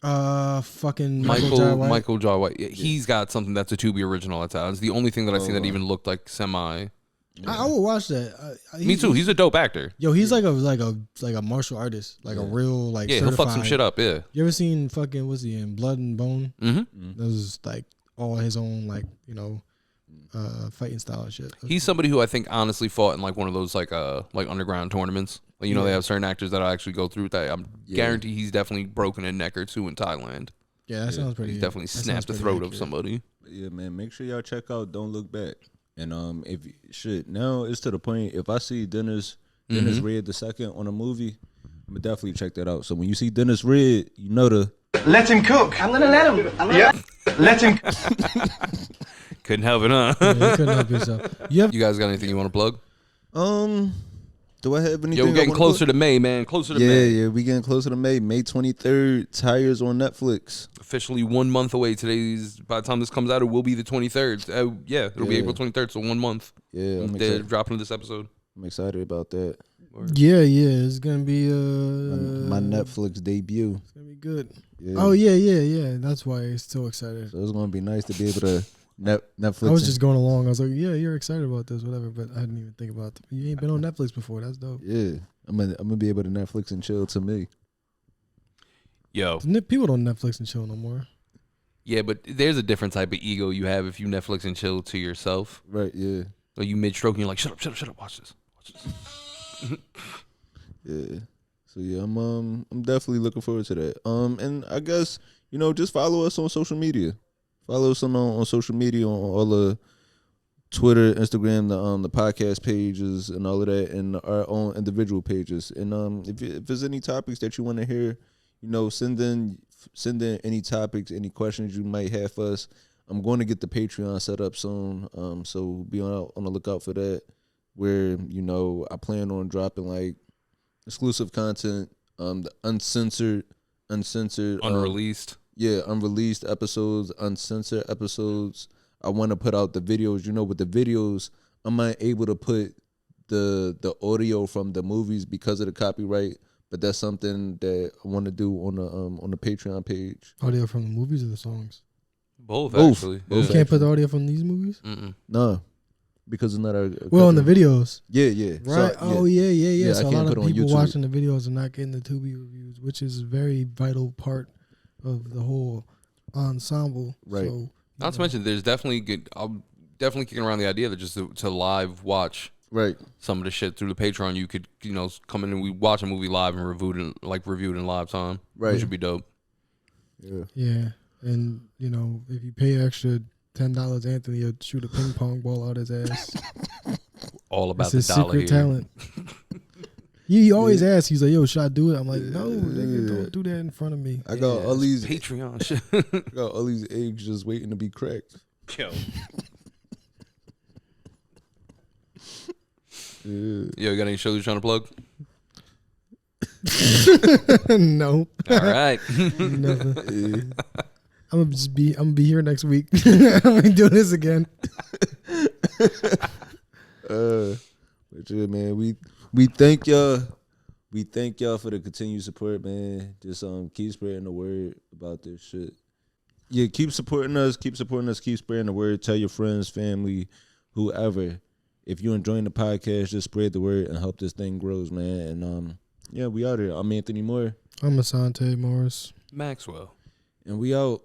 Fucking
Michael Jai White. Yeah, he's got something that's a Tubi original that's out. It's the only thing that I've seen that even looked like semi.
Yeah. I would watch that.
Me too. He's a dope actor.
Yo, he's like a martial artist, like a real like.
Yeah,
certified.
He'll fuck some shit up. Yeah.
You ever seen fucking what's he in Blood and Bone?
Mm-hmm.
That was like all his own like fighting style and shit.
He's somebody who I think honestly fought in like one of those like underground tournaments. Like, they have certain actors that actually go through that. I'm guarantee he's definitely broken a neck or two in Thailand.
Yeah, that sounds pretty.
He's definitely snapped the throat of somebody.
Yeah, man. Make sure y'all check out Don't Look Back. And now it's to the point. If I see Dennis Red II on a movie, I'm gonna definitely check that out. So when you see Dennis Red, you know to
let him cook. I'm gonna let him. Let him.
Couldn't help it, huh?
Yeah, you couldn't help yourself.
You guys got anything you want to plug?
Do I have anything?
Yo, we're getting closer to May, man. Closer to May.
Yeah, we getting closer to May. May 23rd. Tires on Netflix.
Officially 1 month away. By the time this comes out, it will be the 23rd. It'll be April 23rd, so 1 month.
Yeah,
They're dropping this episode.
I'm excited about that.
Yeah, it's gonna be
my Netflix debut.
It's gonna be good.
Yeah.
Oh yeah. That's why I'm so excited.
So it's gonna be nice to be able to Netflix.
I was just going along. I was like, yeah, you're excited about this, whatever. But I didn't even think about it. You ain't been on Netflix before. That's dope.
Yeah, I'm gonna be able to Netflix and chill to me.
Yo,
people don't Netflix and chill no more.
Yeah, but there's a different type of ego you have if you Netflix and chill to yourself.
Right. Yeah.
Like you mid-stroke and you're like, shut up, watch this.
Yeah. So yeah, I'm definitely looking forward to that. And I guess just follow us on social media. Follow us on social media on all the Twitter, Instagram, the podcast pages, and all of that, and our own individual pages. And if there's any topics that you want to hear, send in any topics, any questions you might have for us. I'm going to get the Patreon set up soon, so be on the lookout for that. Where I plan on dropping like exclusive content, the uncensored,
unreleased.
Unreleased episodes, uncensored episodes. I want to put out the videos. With the videos, I'm not able to put the audio from the movies because of the copyright. But that's something that I want to do on the Patreon page.
Audio from the movies or the songs?
Both. Actually.
You can't put the audio from these movies?
No. Because it's not our...
Well, in the videos.
Yeah.
Right. Yeah. So a lot of people
YouTube.
watching the videos are not getting the Tubi reviews, which is a very vital part of the whole ensemble.
Right.
So,
not to mention, there's definitely I'm definitely kicking around the idea that just to live watch some of the shit through the Patreon. You could come in and we watch a movie live and reviewed in live time. Right. Which would be dope.
Yeah. And if you pay extra $10, Anthony will shoot a ping pong ball out his ass.
All about
it's
the
his
dollar
secret
here.
talent. He always asks. He's like, "Yo, should I do it?" I'm like, "No, nigga, don't do that in front of me."
I got all these
Patreon shit.
I got all these eggs just waiting to be cracked.
Yo, you got any shows you're trying to plug?
No.
All right.
Nothing. I'm gonna be here next week. I'm gonna do this again.
But yeah, man, we thank y'all. We thank y'all for the continued support, man. Just keep spreading the word about this shit. Yeah, keep supporting us. Keep spreading the word. Tell your friends, family, whoever. If you're enjoying the podcast, just spread the word and help this thing grows, man. And we out here. I'm Anthony Moore.
I'm Asante Morris.
Maxwell.
And we out.